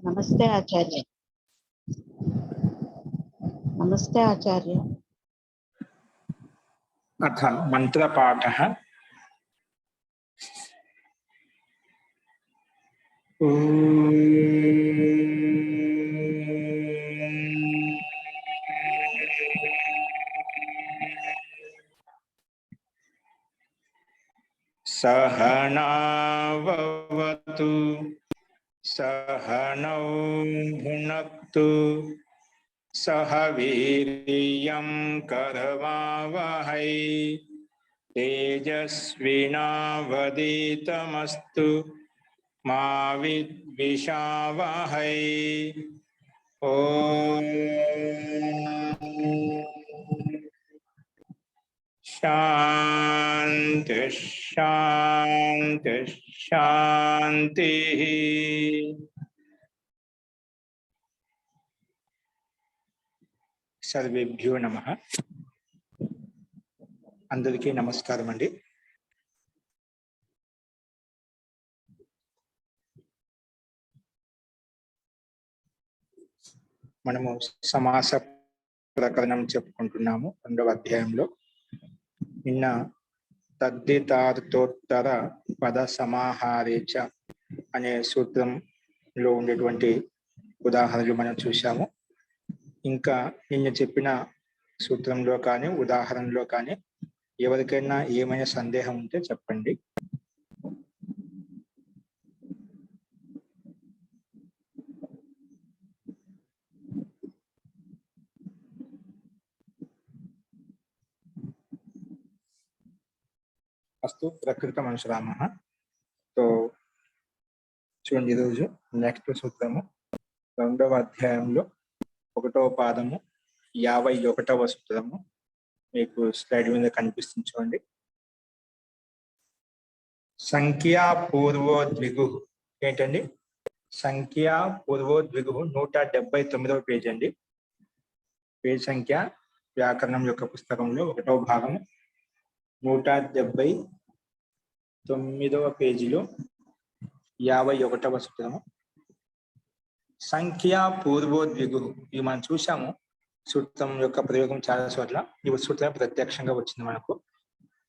नमस्ते आचार्य। नमस्ते आचार्य। अथ मंत्रपाठः। सहनाववतु सहनौ भुनक्तु सह वीर्यं करवावहै तेजस्विनावधीतमस्तु मा विद्विषावहै। ओम शांति शांति शांति। सर्वेभ्यो नमः। अंदरिकी नमस्कारम अंडी। మనము సమాస ప్రకరణం చెప్పుకుంటున్నాము రెండవ అధ్యాయంలో. నిన్న తద్దితార్థోత్తర పద సమాహారేచ అనే సూత్రంలో ఉండేటువంటి ఉదాహరణలు మనం చూసాము. ఇంకా నిన్న చెప్పిన సూత్రంలో కానీ ఉదాహరణలో కానీ ఎవరికైనా ఏమైనా సందేహం ఉంటే చెప్పండి. అస్తు ప్రకృతమనుసరామః. సో చూడండి, ఈరోజు నెక్స్ట్ సూత్రము రెండవ అధ్యాయంలో 1వ పాదము 51వ సూత్రము మీకు స్లైడ్ మీద కనిపిస్తుంది చూడండి. సంఖ్యా పూర్వోద్విగు ఏంటండి? సంఖ్యా పూర్వోద్విగు 179వ పేజీ అండి. పేజ్ సంఖ్య వ్యాకరణం యొక్క పుస్తకంలో 1వ భాగము 179వ పేజీలో 51వ సూత్రము. సంఖ్యా పూర్వోద్విగు ఇది మనం చూసాము. సూత్రం యొక్క ప్రయోగం చాలా చోట్ల ఈ సూత్రం ప్రత్యక్షంగా వచ్చింది మనకు.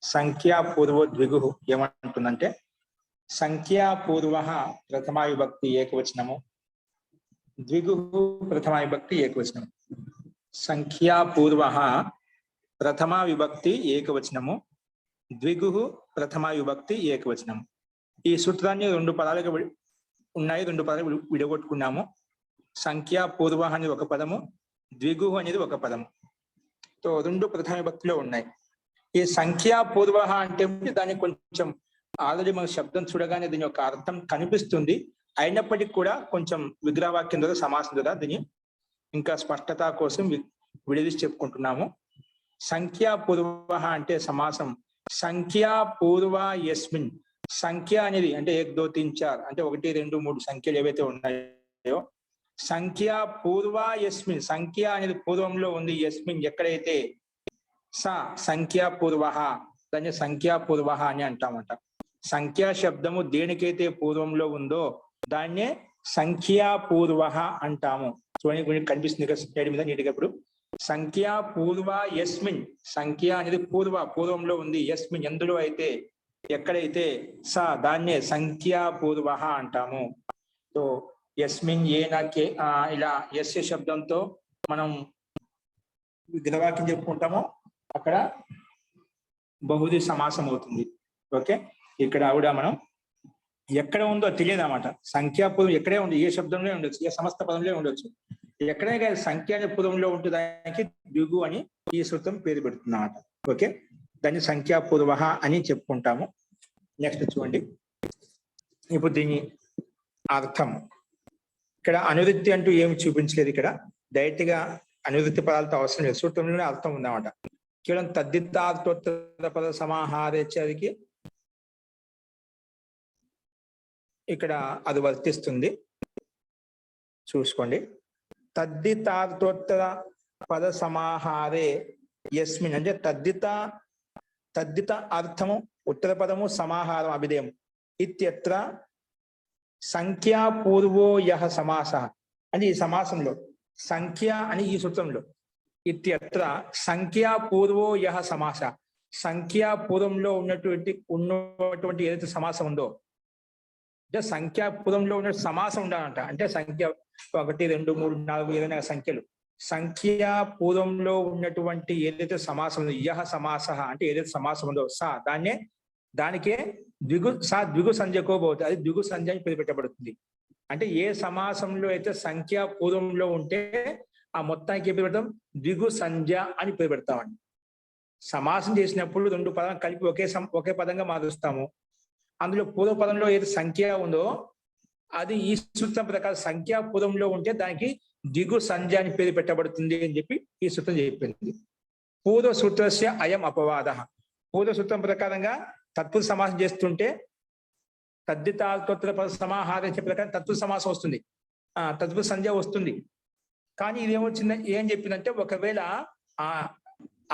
సంఖ్యా పూర్వోద్విగు ఏమంటుందంటే, సంఖ్యా పూర్వ ప్రథమా విభక్తి ఏకవచనము, ద్విగు ప్రథమా విభక్తి ఏకవచనము. సంఖ్యా పూర్వ ప్రథమా విభక్తి ఏకవచనము, ద్విగు ప్రథమా విభక్తి ఏకవచనము. ఈ సూత్రాన్ని రెండు పదాలుగా ఉన్నాయి, రెండు పదాలు విడగొట్టుకున్నాము. సంఖ్యా పూర్వ అనేది ఒక పదము, ద్విగు అనేది ఒక పదము. సో రెండు ప్రథమ విభక్తిలో ఉన్నాయి. ఈ సంఖ్యా పూర్వ అంటే దాన్ని కొంచెం ఆల్రెడీ మన శబ్దం చూడగానే దీని యొక్క అర్థం కనిపిస్తుంది. అయినప్పటికీ కూడా కొంచెం విగ్రహవాక్యం ద్వారా సమాసం ద్వారా దీన్ని ఇంకా స్పష్టత కోసం విడదీసి చెప్పుకుంటున్నాము. సంఖ్యా పూర్వ అంటే సమాసం సంఖ్యా పూర్వ యస్మిన్. సంఖ్య అనేది అంటే 1 2 3 4 అంటే 1 2 3 సంఖ్యలు ఏవైతే ఉన్నాయో, సంఖ్యా పూర్వ యస్మిన్ సంఖ్య అనేది పూర్వంలో ఉంది. యస్మిన్ ఎక్కడైతే, స సంఖ్యా పూర్వ దాన్ని సంఖ్యా పూర్వ అని అంటామంట. సంఖ్యా శబ్దము దేనికైతే పూర్వంలో ఉందో దాన్నే సంఖ్యా పూర్వ అంటాము. చూడండి కనిపిస్తుంది స్లైడ్ మీద నీటిగా. ఇప్పుడు సంఖ్యా పూర్వ యస్మిన్, సంఖ్య అనేది పూర్వంలో ఉంది. యస్మిన్ ఎందులో అయితే, ఎక్కడైతే, స దాన్నే సంఖ్యా పూర్వ అంటాము. సో యస్మిన్ ఏనాకే ఇలా యస్య శబ్దంతో మనం విగ్రహవాక్యం చెప్పుకుంటాము. అక్కడ బహుది సమాసం అవుతుంది. ఓకే, ఇక్కడ కూడా మనం ఎక్కడ ఉందో తెలియదు అన్నమాట. సంఖ్యాపూర్వం ఎక్కడే ఉంది, ఏ శబ్దంలో ఉండొచ్చు, ఏ సమస్త పదంలో ఉండొచ్చు. ఎక్కడే కానీ సంఖ్య అనే పూర్వంలో ఉంటుంది, దానికి ద్విగు అని ఈ సూత్రం పేరు పెడుతుంది అన్నమాట. ఓకే, దాన్ని సంఖ్యాపూర్వ అని చెప్పుకుంటాము. నెక్స్ట్ చూడండి, ఇప్పుడు దీని అర్థం. ఇక్కడ అనువృత్తి అంటూ ఏమి చూపించలేదు. ఇక్కడ డైరెక్ట్ గా అనువృత్తి పదాలతో అవసరం లేదు, సూత్రంలోనే అర్థం ఉందన్నమాట. కేవలం తద్దితార్థోత్తర పద సమాహారేచ్ఛకి ఇక్కడ అది వర్తిస్తుంది. చూసుకోండి, తద్దితార్థోత్తర పద సమాహారే యస్మిన్ అంటే తద్దిత అర్థము ఉత్తర పదము సమాహారం అభిధేయం. ఇత్యత్ర సంఖ్యాపూర్వో యః సమాస అని ఈ సమాసంలో సంఖ్య అని ఈ సూత్రంలో ఇత్యత్ర సంఖ్యాపూర్వో యః సమాస సంఖ్యాపూర్వంలో ఉన్నటువంటి ఏదైతే సమాసం ఉందో అంటే సంఖ్యాపూర్వంలో ఉన్న సమాసం ఉండాలంట. అంటే సంఖ్య 1 2 3 4 ఏదైనా సంఖ్యలు సంఖ్యాపూర్వంలో ఉన్నటువంటి ఏదైతే సమాసం ఉందో యః సమాస అంటే ఏదైతే సమాసం ఉందో దానికే ద్విగు సంజ్ఞకో భవతి, అది ద్విగు సంజ్ఞ అని పేరు పెట్టబడుతుంది. అంటే ఏ సమాసంలో అయితే సంఖ్యా పూర్వంలో ఉంటే ఆ మొత్తానికి ఏ పేరు పెడతాం? ద్విగు సంజ్ఞ అని పేరు పెడతామండి. సమాసం చేసినప్పుడు 2 పదాలు కలిపి ఒకే పదంగా మారుస్తాము. అందులో పూర్వ పదంలో ఏది సంఖ్య ఉందో అది ఈ సూత్రం ప్రకారం సంఖ్యా పూర్వంలో ఉంటే దానికి ద్విగు సంజ్ఞ అని పేరు పెట్టబడుతుంది అని చెప్పి ఈ సూత్రం చెప్పింది. పూర్వ సూత్రస్య అయం అపవాద. పూర్వ సూత్రం ప్రకారంగా తత్పురుష సమాసం చేస్తుంటే తద్దితాల్తోత్తర పద సమాహారం చెప్పే ప్రకారం తత్పురుష సమాసం వస్తుంది, తత్పురుష సంజ్ఞ వస్తుంది. కానీ ఇది ఏమొచ్చింది, ఏం చెప్పిందంటే ఒకవేళ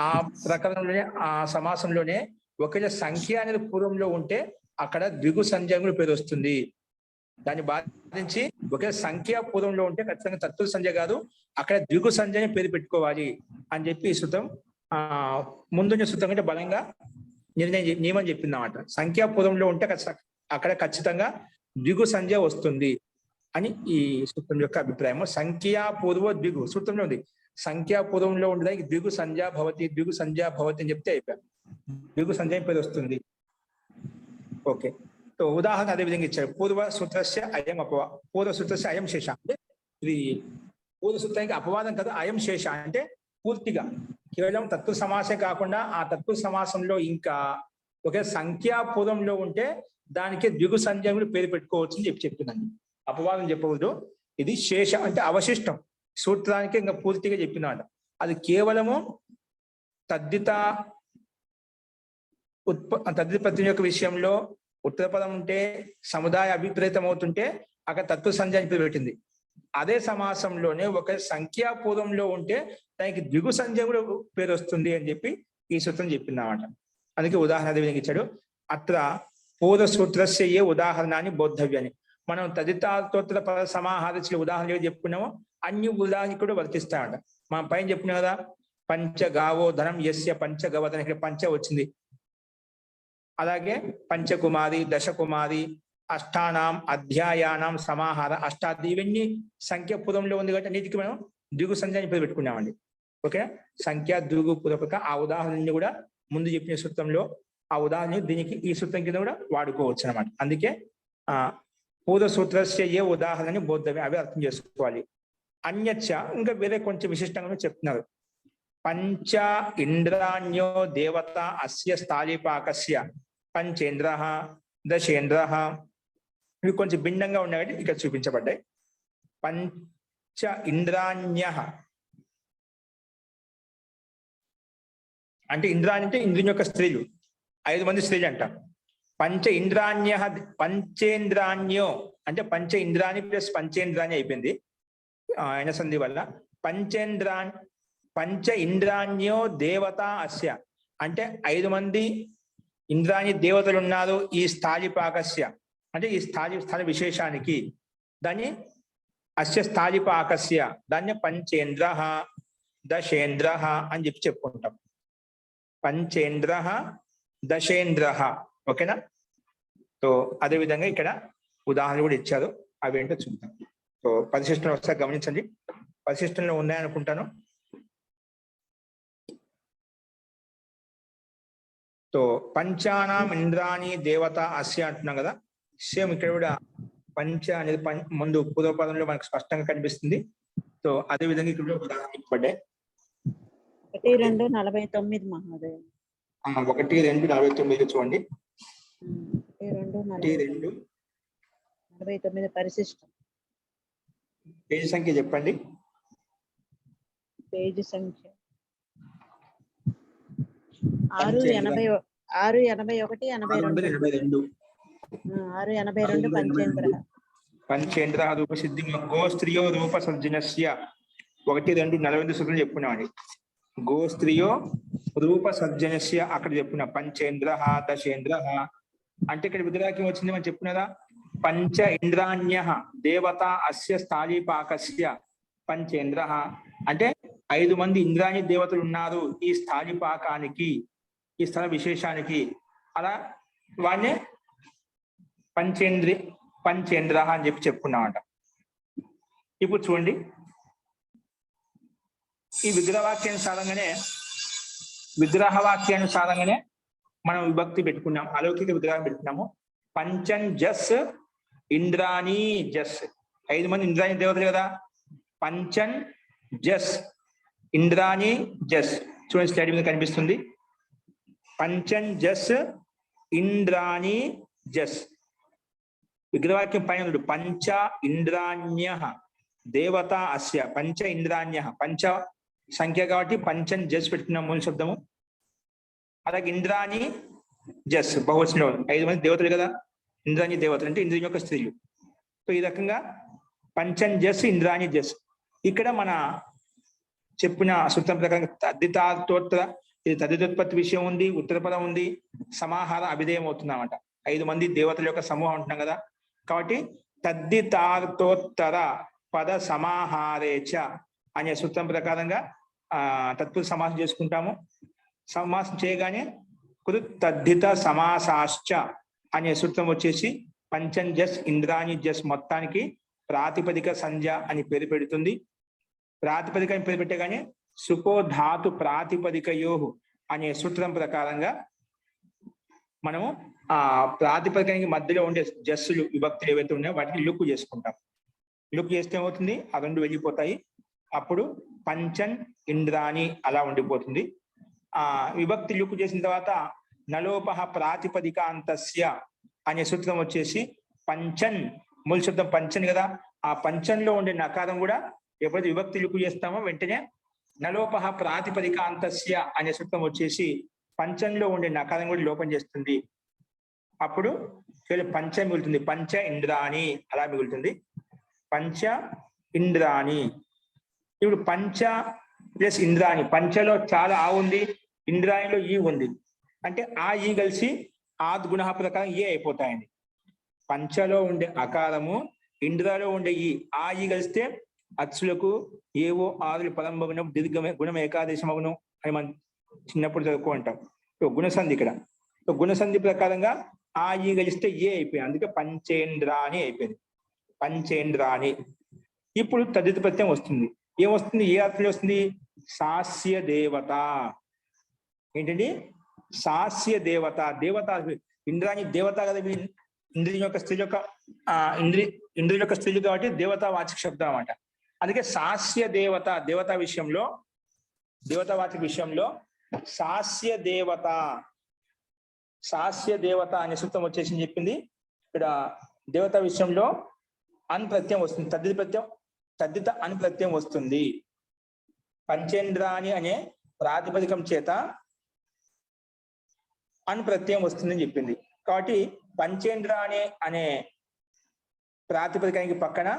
ఆ ప్రకరణంలోనే ఆ సమాసంలోనే ఒకవేళ సంఖ్య అనేది పూర్వంలో ఉంటే అక్కడ ద్విగు సంజ్ఞ పేరు వస్తుంది. దాన్ని బాధించి ఒకవేళ సంఖ్య పూర్వంలో ఉంటే ఖచ్చితంగా తత్పురుష సంజ్ఞ కాదు, అక్కడ ద్విగు సంజ్ఞని పేరు పెట్టుకోవాలి అని చెప్పి ఈ సూత్రం ముందున్న సూత్రం కంటే బలంగా నియమం చెప్పింది అన్నమాట. సంఖ్యాపూర్వంలో ఉంటే అక్కడ ఖచ్చితంగా ద్విగు సంజ్ఞ వస్తుంది అని ఈ సూత్రం యొక్క అభిప్రాయం. సంఖ్యాపూర్వ ద్విగు సూత్రంలో ఉంది. సంఖ్యాపూర్వంలో ఉండడానికి ద్విగు సంజ్ఞ భవతి అని చెప్తే అయిపోయారు, ద్విగు సంజ్ఞ పేరు వస్తుంది. ఓకే, సో ఉదాహరణ అదే విధంగా ఇచ్చారు. పూర్వ సూత్రస్య అయం శేష అంటే ఇది పూర్వ సూత్రానికి అపవాదం కదా. అయం శేష అంటే పూర్తిగా కేవలం తత్పురుష సమాసే కాకుండా ఆ తత్పురుష సమాసంలో ఇంకా ఒకే సంఖ్యాపూర్వంలో ఉంటే దానికి ద్విగు సంజ్ఞ పేరు పెట్టుకోవచ్చు అని చెప్పిందండి. అపవాదం చెప్పకూడదు. ఇది శేష అంటే అవశిష్టం, సూత్రానికి ఇంకా పూర్తిగా చెప్పినాడు. అది కేవలము తద్దిత ప్రతి యొక్క విషయంలో ఉత్తర పదం ఉంటే సముదాయ అభిప్రేతం అవుతుంటే అక్కడ తత్వ సంజ్ఞ అని పేరు పెట్టింది. అదే సమాసంలోనే ఒక సంఖ్యాపూర్వంలో ఉంటే దానికి ద్విగు సంజ్ఞ కూడా పేరు వస్తుంది అని చెప్పి ఈ సూత్రం చెప్పింది అన్నమాట. అందుకే ఉదాహరణ అదే విధంగా ఇచ్చాడు. అత్ర పూర్వ సూత్రస్య ఏ ఉదాహరణాన్ని బోద్ధవ్యాన్ని. మనం తదితాల్తోత్తర పద సమాహారచుల ఉదాహరణ చెప్పుకున్నామో అన్ని ఉదాహరణ కూడా వర్తిస్తాయట. మనం పైన చెప్పుకున్నాం కదా, పంచగావో ధనం యస్య పంచగవధన, ఇక్కడ పంచ వచ్చింది. అలాగే పంచకుమారి, దశకుమారి, అష్టానాం అధ్యాయానాం సమాహార, అష్టాది, ఇవన్నీ సంఖ్యాపూర్వంలో ఉంది కాబట్టి అన్నిటికీ మనం ద్విగు సంజ్ఞ పేరు పెట్టుకున్నామండి. ఓకే, సంఖ్య ద్విగు పూర్వక ఆ ఉదాహరణని కూడా ముందు చెప్పిన సూత్రంలో ఆ ఉదాహరణ దీనికి ఈ సూత్రం కింద కూడా వాడుకోవచ్చు అనమాట. అందుకే పూర్వ సూత్రస్య ఏ ఉదాహరణని బోద్ధమే, అవి అర్థం చేసుకోవాలి. అన్యచ్చ ఇంకా వేరే కొంచెం విశిష్టంగా చెప్తున్నారు. పంచ ఇంద్రాణ్యో దేవత అస్య స్థాళీపాకస్య పంచేంద్ర దశేంద్ర, ఇవి కొంచెం భిన్నంగా ఉన్నాయి ఇక్కడ చూపించబడ్డాయి. పంచ ఇంద్రాణ్య అంటే ఇంద్రాణి అంటే ఇంద్రుని యొక్క స్త్రీలు, 5 మంది స్త్రీలు అంట. పంచ ఇంద్రాణ్య పంచేంద్రాణ్యో అంటే పంచ ఇంద్రాణి ప్లస్ పంచేంద్రాణి అయిపోయింది ఆయన సంధి వల్ల. పంచ ఇంద్రాణ్యో దేవత అస్య అంటే 5 మంది ఇంద్రాణి దేవతలు ఉన్నారు ఈ స్థాళీపాకస్య అంటే ఈ స్థాళి విశేషానికి. దాన్ని అస్య స్థాళీపాకస్య దాన్ని పంచేంద్ర దశేంద్ర అని చెప్పుకుంటాం. పంచేంద్ర దశేంద్ర, ఓకేనా. సో అదేవిధంగా ఇక్కడ ఉదాహరణ కూడా ఇచ్చారు, అవేంటో చూద్దాం. సో పరిశిష్టంలో ఒకసారి గమనించండి, పరిశిష్టంలో ఉన్నాయనుకుంటాను. సో పంచానాం ఇంద్రాణి దేవత అస్య అంటున్నాం కదా, సేమ్ ఇక్కడ కూడా పంచ అనేది ముందు పూర్వపదంలో మనకు స్పష్టంగా కనిపిస్తుంది. సో అదే విధంగా ఇక్కడ కూడా ఉదాహరణ ఇవ్వబడ్డాయి. 1, 2, 49 మహోదయం. 1, 2, 49 చూడండి. 1, 2, 49 పరిశిష్టం. పేజీ సంఖ్య చెప్పండి. పేజీ సంఖ్య 681, 82. 682 పంచేంద్ర. పంచేంద్ర రూప సిద్ధి గో స్త్రియో రూప సర్జనస్య 1, 2, 48 సూత్రం చెప్పుకున్నామండి. గో స్త్రియో రూప సర్జనస్య అక్కడ చెప్పుకున్నా. పంచేంద్ర దశేంద్ర అంటే ఇక్కడ విగ్రహం వచ్చింది మనం చెప్పుకున్నదా, పంచ ఇంద్రాణ్య దేవత అస్య స్థాళీపాకస్య పంచేంద్ర అంటే 5 మంది ఇంద్రాణి దేవతలు ఉన్నారు ఈ స్థాళీపాకానికి, ఈ స్థల విశేషానికి. అలా వాడిని పంచేంద్ర అని చెప్పుకున్నామట. ఇప్పుడు చూడండి, ఈ విగ్రహవాక్యానుసారంగానే మనం విభక్తి పెట్టుకున్నాం, అలౌకిక విగ్రహం పెట్టుకున్నాము. పంచన్ జస్ ఇంద్రాణి జస్, 5 మంది ఇంద్రాణి దేవతలు కదా. పంచన్ జస్ ఇంద్రాణి జస్, చూడండి స్లైడ్ మీద కనిపిస్తుంది. పంచన్ జస్ ఇంద్రాణి జస్. విగ్రహవాక్యం పైన పంచ ఇంద్రాణ్య దేవత అస్య, పంచ ఇంద్రాణ్య, పంచ సంఖ్య కాబట్టి పంచన్ జస్ పెట్టుకున్నాం మూల శబ్దము. అలాగే ఇంద్రాణి జస్ బహువచనంలో 5 మంది దేవతలు కదా. ఇంద్రాణి దేవతలు అంటే ఇంద్రుని యొక్క స్త్రీలు. సో ఈ రకంగా పంచన్ జస్ ఇంద్రాణి జస్. ఇక్కడ మన చెప్పిన సూత్రం ప్రకారం తద్దితార్థోత్తర, ఇది తద్దితోత్పత్తి విషయం ఉంది, ఉత్తరపదం ఉంది, సమాహార అభిధేయం అవుతుందన్నమాట. 5 మంది దేవతల యొక్క సమూహం ఉంటున్నాం కదా. కాబట్టి తద్దితార్థోత్తర పద సమాహారేచ అనే సూత్రం ప్రకారంగా తత్పురుష సమాసం చేసుకుంటాము. సమాసం చేయగానే తద్దిత సమాసాశ్చ అనే సూత్రం వచ్చేసి పంచన్ జస్ ఇంద్రాణి జస్ మొత్తానికి ప్రాతిపదిక సంధ్య అని పేరు పెడుతుంది. ప్రాతిపదిక అని పేరు పెట్టగానే సుపో ధాతు ప్రాతిపదికయో అనే సూత్రం ప్రకారంగా మనము ఆ ప్రాతిపదికానికి మధ్యలో ఉండే జస్సులు విభక్తులు ఏవైతే ఉన్నాయో వాటిని లుక్ చేసుకుంటాం. లుక్ చేస్తే ఏమవుతుంది, ఆ 2 వెళ్ళిపోతాయి. అప్పుడు పంచన్ ఇంద్రాణి అలా ఉండిపోతుంది. ఆ విభక్తి లుక్ చేసిన తర్వాత నలోపహ ప్రాతిపదికాంతస్య అనే సూత్రం వచ్చేసి పంచన్, మూల శబ్దం పంచన్ కదా. ఆ పంచన్లో ఉండే నకారం కూడా ఎప్పుడైతే విభక్తి లుక్ చేస్తామో వెంటనే నలోపహ ప్రాతిపదికాంతస్య అనే సూత్రం వచ్చేసి పంచంలో ఉండే నకారం కూడా లోపం చేస్తుంది. అప్పుడు పంచ మిగులుతుంది, పంచ ఇంద్రాణి అలా మిగులుతుంది. పంచ ఇంద్రాణి. ఇప్పుడు పంచ ప్లస్ ఇంద్రాణి, పంచలో చాలా ఆ ఉంది, ఇంద్రాణిలో ఈ ఉంది అంటే ఆ ఈ కలిసి ఆద్గుణ ప్రకారం ఏ అయిపోతాయండి. పంచలో ఉండే అకారము, ఇంద్రాలో ఉండే ఆ ఈ కలిస్తే అచ్చులకు ఏవో ఆరులు పరంభగుణం దీర్ఘమే గుణం ఏకాదశమగుణం అని మనం చిన్నప్పుడు చదువుకుంటాం. గుణసంధి ఇక్కడ. గుణసంధి ప్రకారంగా ఆ ఈ కలిస్తే ఏ అయిపోయింది, అందుకే పంచేంద్రాణి అయిపోయింది. పంచేంద్రాణి. ఇప్పుడు తదిత ప్రత్యయం వస్తుంది. ఏమొస్తుంది, ఏ అర్థంలో వస్తుంది? సాస్య దేవత. ఏంటండి? సాస్య దేవత. దేవత ఇంద్రాణి దేవత కదా, ఇంద్రుని యొక్క స్త్రీ యొక్క ఇంద్రుని యొక్క స్త్రీలు కాబట్టి దేవతా వాచక శబ్దం అన్నమాట. అందుకే సాస్య దేవత, దేవతా విషయంలో, దేవతావాచక విషయంలో సాస్య దేవత, సాస్య దేవత అనే సూత్రం వచ్చేసి చెప్పింది. ఇక్కడ దేవతా విషయంలో అన్ ప్రత్యయం వస్తుంది, తద్దిత ప్రత్యయం, తద్దిత అన్ ప్రత్యయం వస్తుంది. పంచేంద్రాణి అనే ప్రాతిపదికం చేత అన్ ప్రత్యయం వస్తుందని చెప్పింది. కాబట్టి పంచేంద్రాణి అనే ప్రాతిపదికానికి పక్కన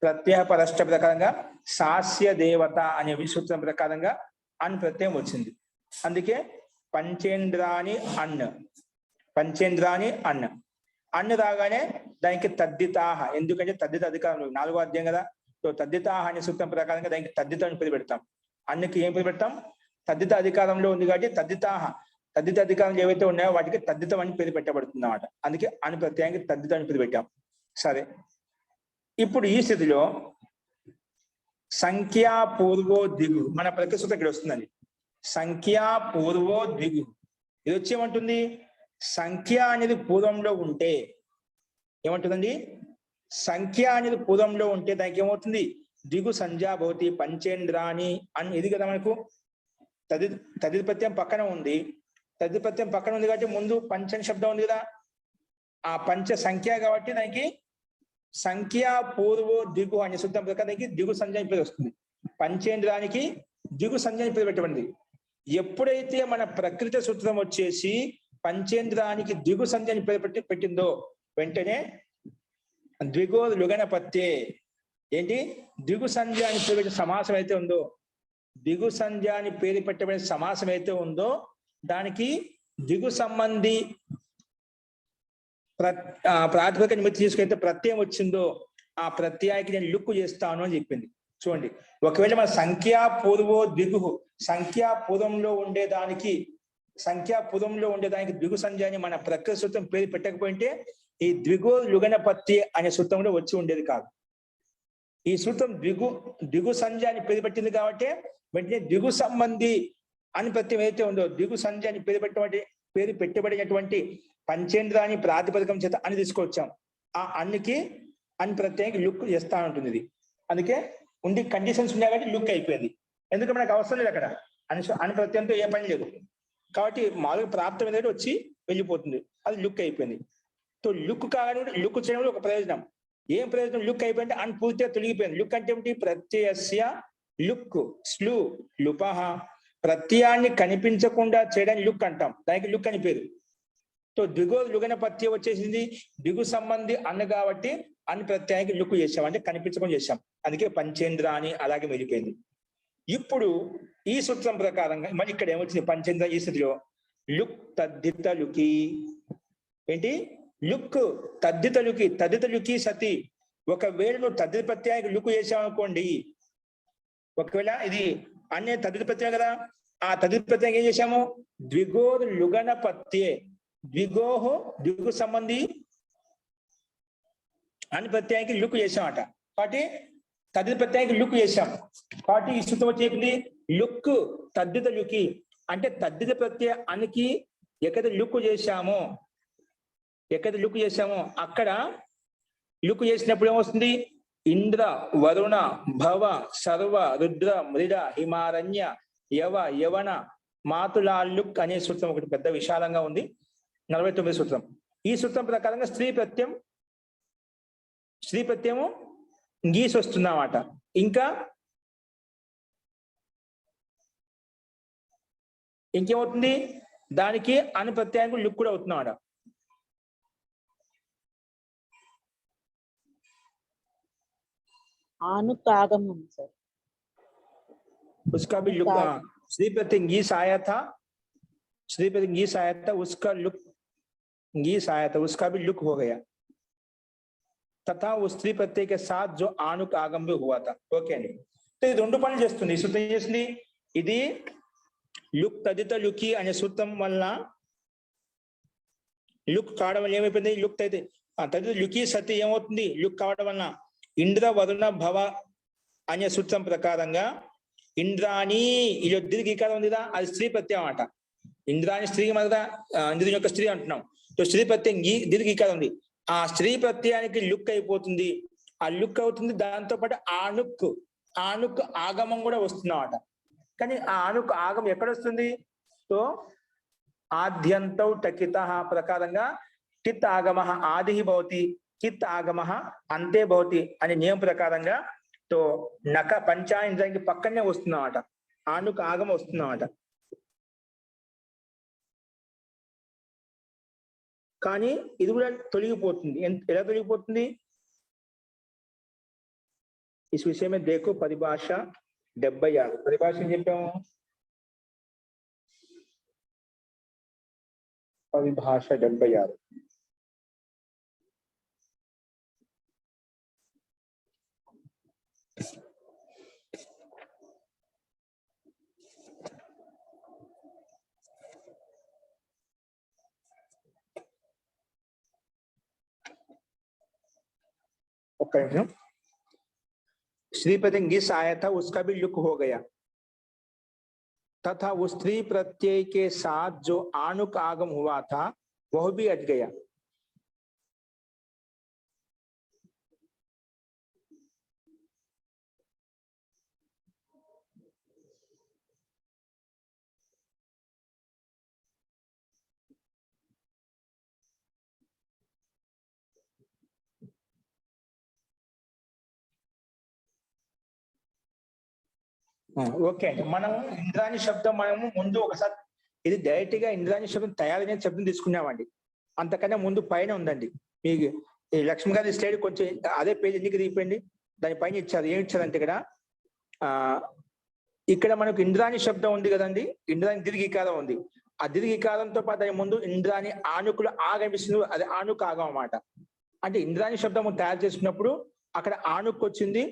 ప్రత్యయ పరష్ట ప్రకారంగా సాస్య దేవత అనే సూత్రం ప్రకారంగా అన్ ప్రత్యయం వచ్చింది. అందుకే పంచేంద్రాణి అన్, పంచేంద్రాణి అన్. అన్ను రాగానే దానికి తద్దితాహ, ఎందుకంటే తద్దిత అధికారం 4వ అధ్యాయం కదా. సో తద్దితాహ అనే సూత్రం ప్రకారంగా దానికి తద్దిత అని పేరు పెడతాం. అన్నికి ఏం పేరు పెడతాం? తద్దిత అధికారంలో ఉంది కాబట్టి తద్దితాహ, తద్దిత అధికారులు ఏవైతే ఉన్నాయో వాటికి తద్దితం అని పేరు పెట్టబడుతుంది అన్నమాట. అందుకే అను ప్రత్యయానికి తద్దిత అని పేరు పెట్టాం. సరే, ఇప్పుడు ఈ స్థితిలో సంఖ్యా పూర్వో దిగు, మన ప్రకృతి ఇక్కడ వస్తుందండి. సంఖ్యా పూర్వో దిగు, ఇది వచ్చి ఏమంటుంది? సంఖ్య అనేది పూర్వంలో ఉంటే ఏమంటుందండి? సంఖ్య అనేది పూర్వంలో ఉంటే దానికి ఏమవుతుంది? దిగు సంధ్యా భవతి పంచేంద్రాణి అని. ఇది కదా మనకు తదిత ప్రత్యయం పక్కన ఉంది. తదిత ప్రత్యయం పక్కన ఉంది కాబట్టి ముందు పంచని శబ్దం ఉంది కదా. ఆ పంచ సంఖ్య కాబట్టి దానికి సంఖ్యా పూర్వో దిగు అనే సూత్రం ప్రకారం దానికి దిగు సంధ్య అని పేరు వస్తుంది. పంచేంద్రానికి దిగు సంధ్య అని పేరు పెట్టబడింది. ఎప్పుడైతే మన ప్రకృతి సూత్రం వచ్చేసి పంచేంద్రానికి దిగు సంధ్య అని పేరు పెట్టిందో వెంటనే ద్విగో లుగణపత్తే, ఏంటి? దిగు సంధ్య అని పేరు పెట్టిన సమాసం అయితే ఉందో, దిగు సంధ్య అని పేరు పెట్టబడిన సమాసం అయితే ఉందో దానికి దిగు సంబంధి ప్రాతిపదిక నిమిత్తం తీసుకుంటే ప్రత్యయం వచ్చిందో ఆ ప్రత్యయానికి నేను లుక్ చేస్తాను అని చెప్పింది. చూడండి, ఒకవేళ మన సంఖ్యాపూర్వో ద్విగు, సంఖ్యాపూర్వంలో ఉండేదానికి ద్విగు సంజ్ఞ అని మన ప్రకృతి సూత్రం పేరు పెట్టకపోయింటే ఈ ద్విగో లుగనపత్తి అనే సూత్రంలో వచ్చి ఉండేది కాదు. ఈ సూత్రం ద్విగు సంజ్ఞ అని పేరు పెట్టింది కాబట్టి వెంటనే ద్విగు సంబంధి అని ప్రత్యయం ఏదైతే ఉందో ద్విగు సంజ్ఞ అని పేరు పెట్టబడినటువంటి పంచేంద్రాన్ని ప్రాతిపదికం చేత అని తీసుకొచ్చాం. ఆ అన్నికి అని ప్రత్యేక లుక్ చేస్తా ఉంటుంది ఇది. అందుకే ఉండి కండిషన్స్ ఉన్నాయి కాబట్టి లుక్ అయిపోయింది. ఎందుకంటే మనకు అవసరం లేదు అక్కడ అని ప్రత్యయంతో ఏ పని లేదు కాబట్టి మామూలుగా ప్రాప్తం ఏదైతే వచ్చి వెళ్ళిపోతుంది, అది లుక్ అయిపోయింది. సో లుక్ కాగానే లుక్ చేయడం ఒక ప్రయోజనం. ఏం ప్రయోజనం? లుక్ అయిపోయింటే అని పూర్తిగా తొలగిపోయింది. లుక్ అంటే ఏమిటి? ప్రత్యయస్య లుక్, స్లు లుపహ, ప్రత్యయాన్ని కనిపించకుండా చేయడానికి లుక్ అంటాం, దానికి లుక్ అని పేరు. సో ద్విగో లుగన ప్రత్యయం వచ్చేసింది, ద్విగు సంబంధి అన్న కాబట్టి అని ప్రత్యయానికి లుక్ చేసాం, అంటే కనిపించకుండా చేసాం. అందుకే పంచేంద్ర అని అలాగే వెళ్ళిపోయింది. ఇప్పుడు ఈ సూత్రం ప్రకారంగా మళ్ళీ ఇక్కడ ఏమొచ్చింది? పంచేంద్ర ఈ స్థితిలో లుక్ తద్దిత లుకి ఏంటి? లుక్ తద్దిత లుకి సతి. ఒకవేళ నువ్వు తద్దిత ప్రత్యయానికి లుక్ చేసావు అనుకోండి, ఒకవేళ ఇది అన్నే తద్దిత ప్రత్యయం కదా, ఆ తద్దిత ప్రత్యయం ఏం చేశాము? ద్విగో లుగన పత్యే, ద్విగు సంబంధి అని ప్రత్యయానికి లుక్ చేసామట. కాబట్టి తద్దిత ప్రత్యయానికి లుక్ చేశాం కాబట్టి ఈ సూత్రం వచ్చేది లుక్ తద్దిత లుకి. అంటే తద్దిత ప్రత్యయ అనికి ఎక్కడైతే లుక్ చేశామో అక్కడ లుక్ చేసినప్పుడు ఏమొస్తుంది? ఇంద్ర, వరుణ, భవ, సర్వ, రుద్ర, మృడ, హిమారణ్య, యవన, మాతులా లుక్ అనే సూత్రం ఒకటి పెద్ద విశాలంగా ఉంది, 49 సూత్రం. ఈ సూత్రం ప్రకారంగా స్త్రీ ప్రత్యయము గీసి వస్తుందన్నమాట. ఇంకా ఇంకేమవుతుంది? దానికి అను ప్రత్యయానికి లుక్ కూడా అవుతుందన్నమాట. आनुकागम सर, उसका भी लुक, श्री प्रत्यय गीस आया था, उसका लुक गीस आया था, उसका भी लुक हो गया तथा उस स्त्री प्रत्यय के साथ जो आनुक आगम भी हुआ था. ఓకే అండి. तो ఇది రెండు పనులు చేస్తుంది. సూత్రం ఏం చేస్తుంది? ఇది లుక్ తదిత లుకి అనే సూత్రం వల్ల లుక్ కావడం వల్ల ఏమైపోయింది? లుక్ అయితే తదిత లుకి సతి ఏమవుతుంది? లుక్ కావడం వల్ల ఇంద్ర, వరుణ, భవ అనే సూత్రం ప్రకారంగా ఇంద్రాణి ఇలా దీర్ఘీకారం ఉందిదా, అది స్త్రీ ప్రత్యయం అన్నమాట. ఇంద్రాణి స్త్రీ కదా, ఇంద్రుని యొక్క స్త్రీ అంటున్నాం. సో స్త్రీ ప్రత్యయం దీర్ఘీకారం ఉంది, ఆ స్త్రీ ప్రత్యయానికి లుక్ అయిపోతుంది, ఆ లుక్ అవుతుంది. దాంతో పాటు ఆనుక్ ఆగమం కూడా వస్తుందన్నమాట. కానీ ఆ ఆనుక్ ఆగమం ఎక్కడ వస్తుంది? సో ఆద్యంతౌ టకిత ప్రకారంగా కిత్ ఆగమ ఆది భవతి, కిత్ ఆగమ అంతే భవతి అనే నియమం ప్రకారంగా తో నక పంచాయింద్రానికి పక్కనే వస్తుందన్నమాట, ఆనుక్ ఆగమ వస్తుందన్నమాట. కానీ ఇది కూడా తొలగిపోతుంది. ఎలా తొలగిపోతుంది? ఈ విషయమే దేకో పరిభాష 76. పరిభాష ఏం చెప్పాము? పరిభాష 76. श्रीपति गिस आया था, उसका भी लुक हो गया तथा उस स्त्री प्रत्यय के साथ जो आनुक आगम हुआ था वह भी हट गया. ఓకే అండి. మనము ఇంద్రాణి శబ్దం మనము ముందు ఒకసారి ఇది డైరెక్ట్ గా ఇంద్రాణి శబ్దం తయారైన శబ్దం తీసుకున్నామండి. అంతకన్నా ముందు పైన ఉందండి మీకు లక్ష్మి గారి స్లైడ్ కొంచెం అదే పేజ్ ఎందుకు తీయిపోయింది, దాని పైన ఇచ్చారు. ఏమి ఇచ్చారంటే ఇక్కడ మనకు ఇంద్రాణి శబ్దం ఉంది కదండి, ఇంద్రాణి దీర్ఘీకారం ఉంది. ఆ దీర్ఘికారంతో పాటు దాని ముందు ఇంద్రాని ఆనుకులు ఆగమిస్తుంది, అది ఆనుకు ఆగం అన్నమాట. అంటే ఇంద్రాని శబ్దము తయారు చేసుకున్నప్పుడు అక్కడ ఆనుకు వచ్చింది,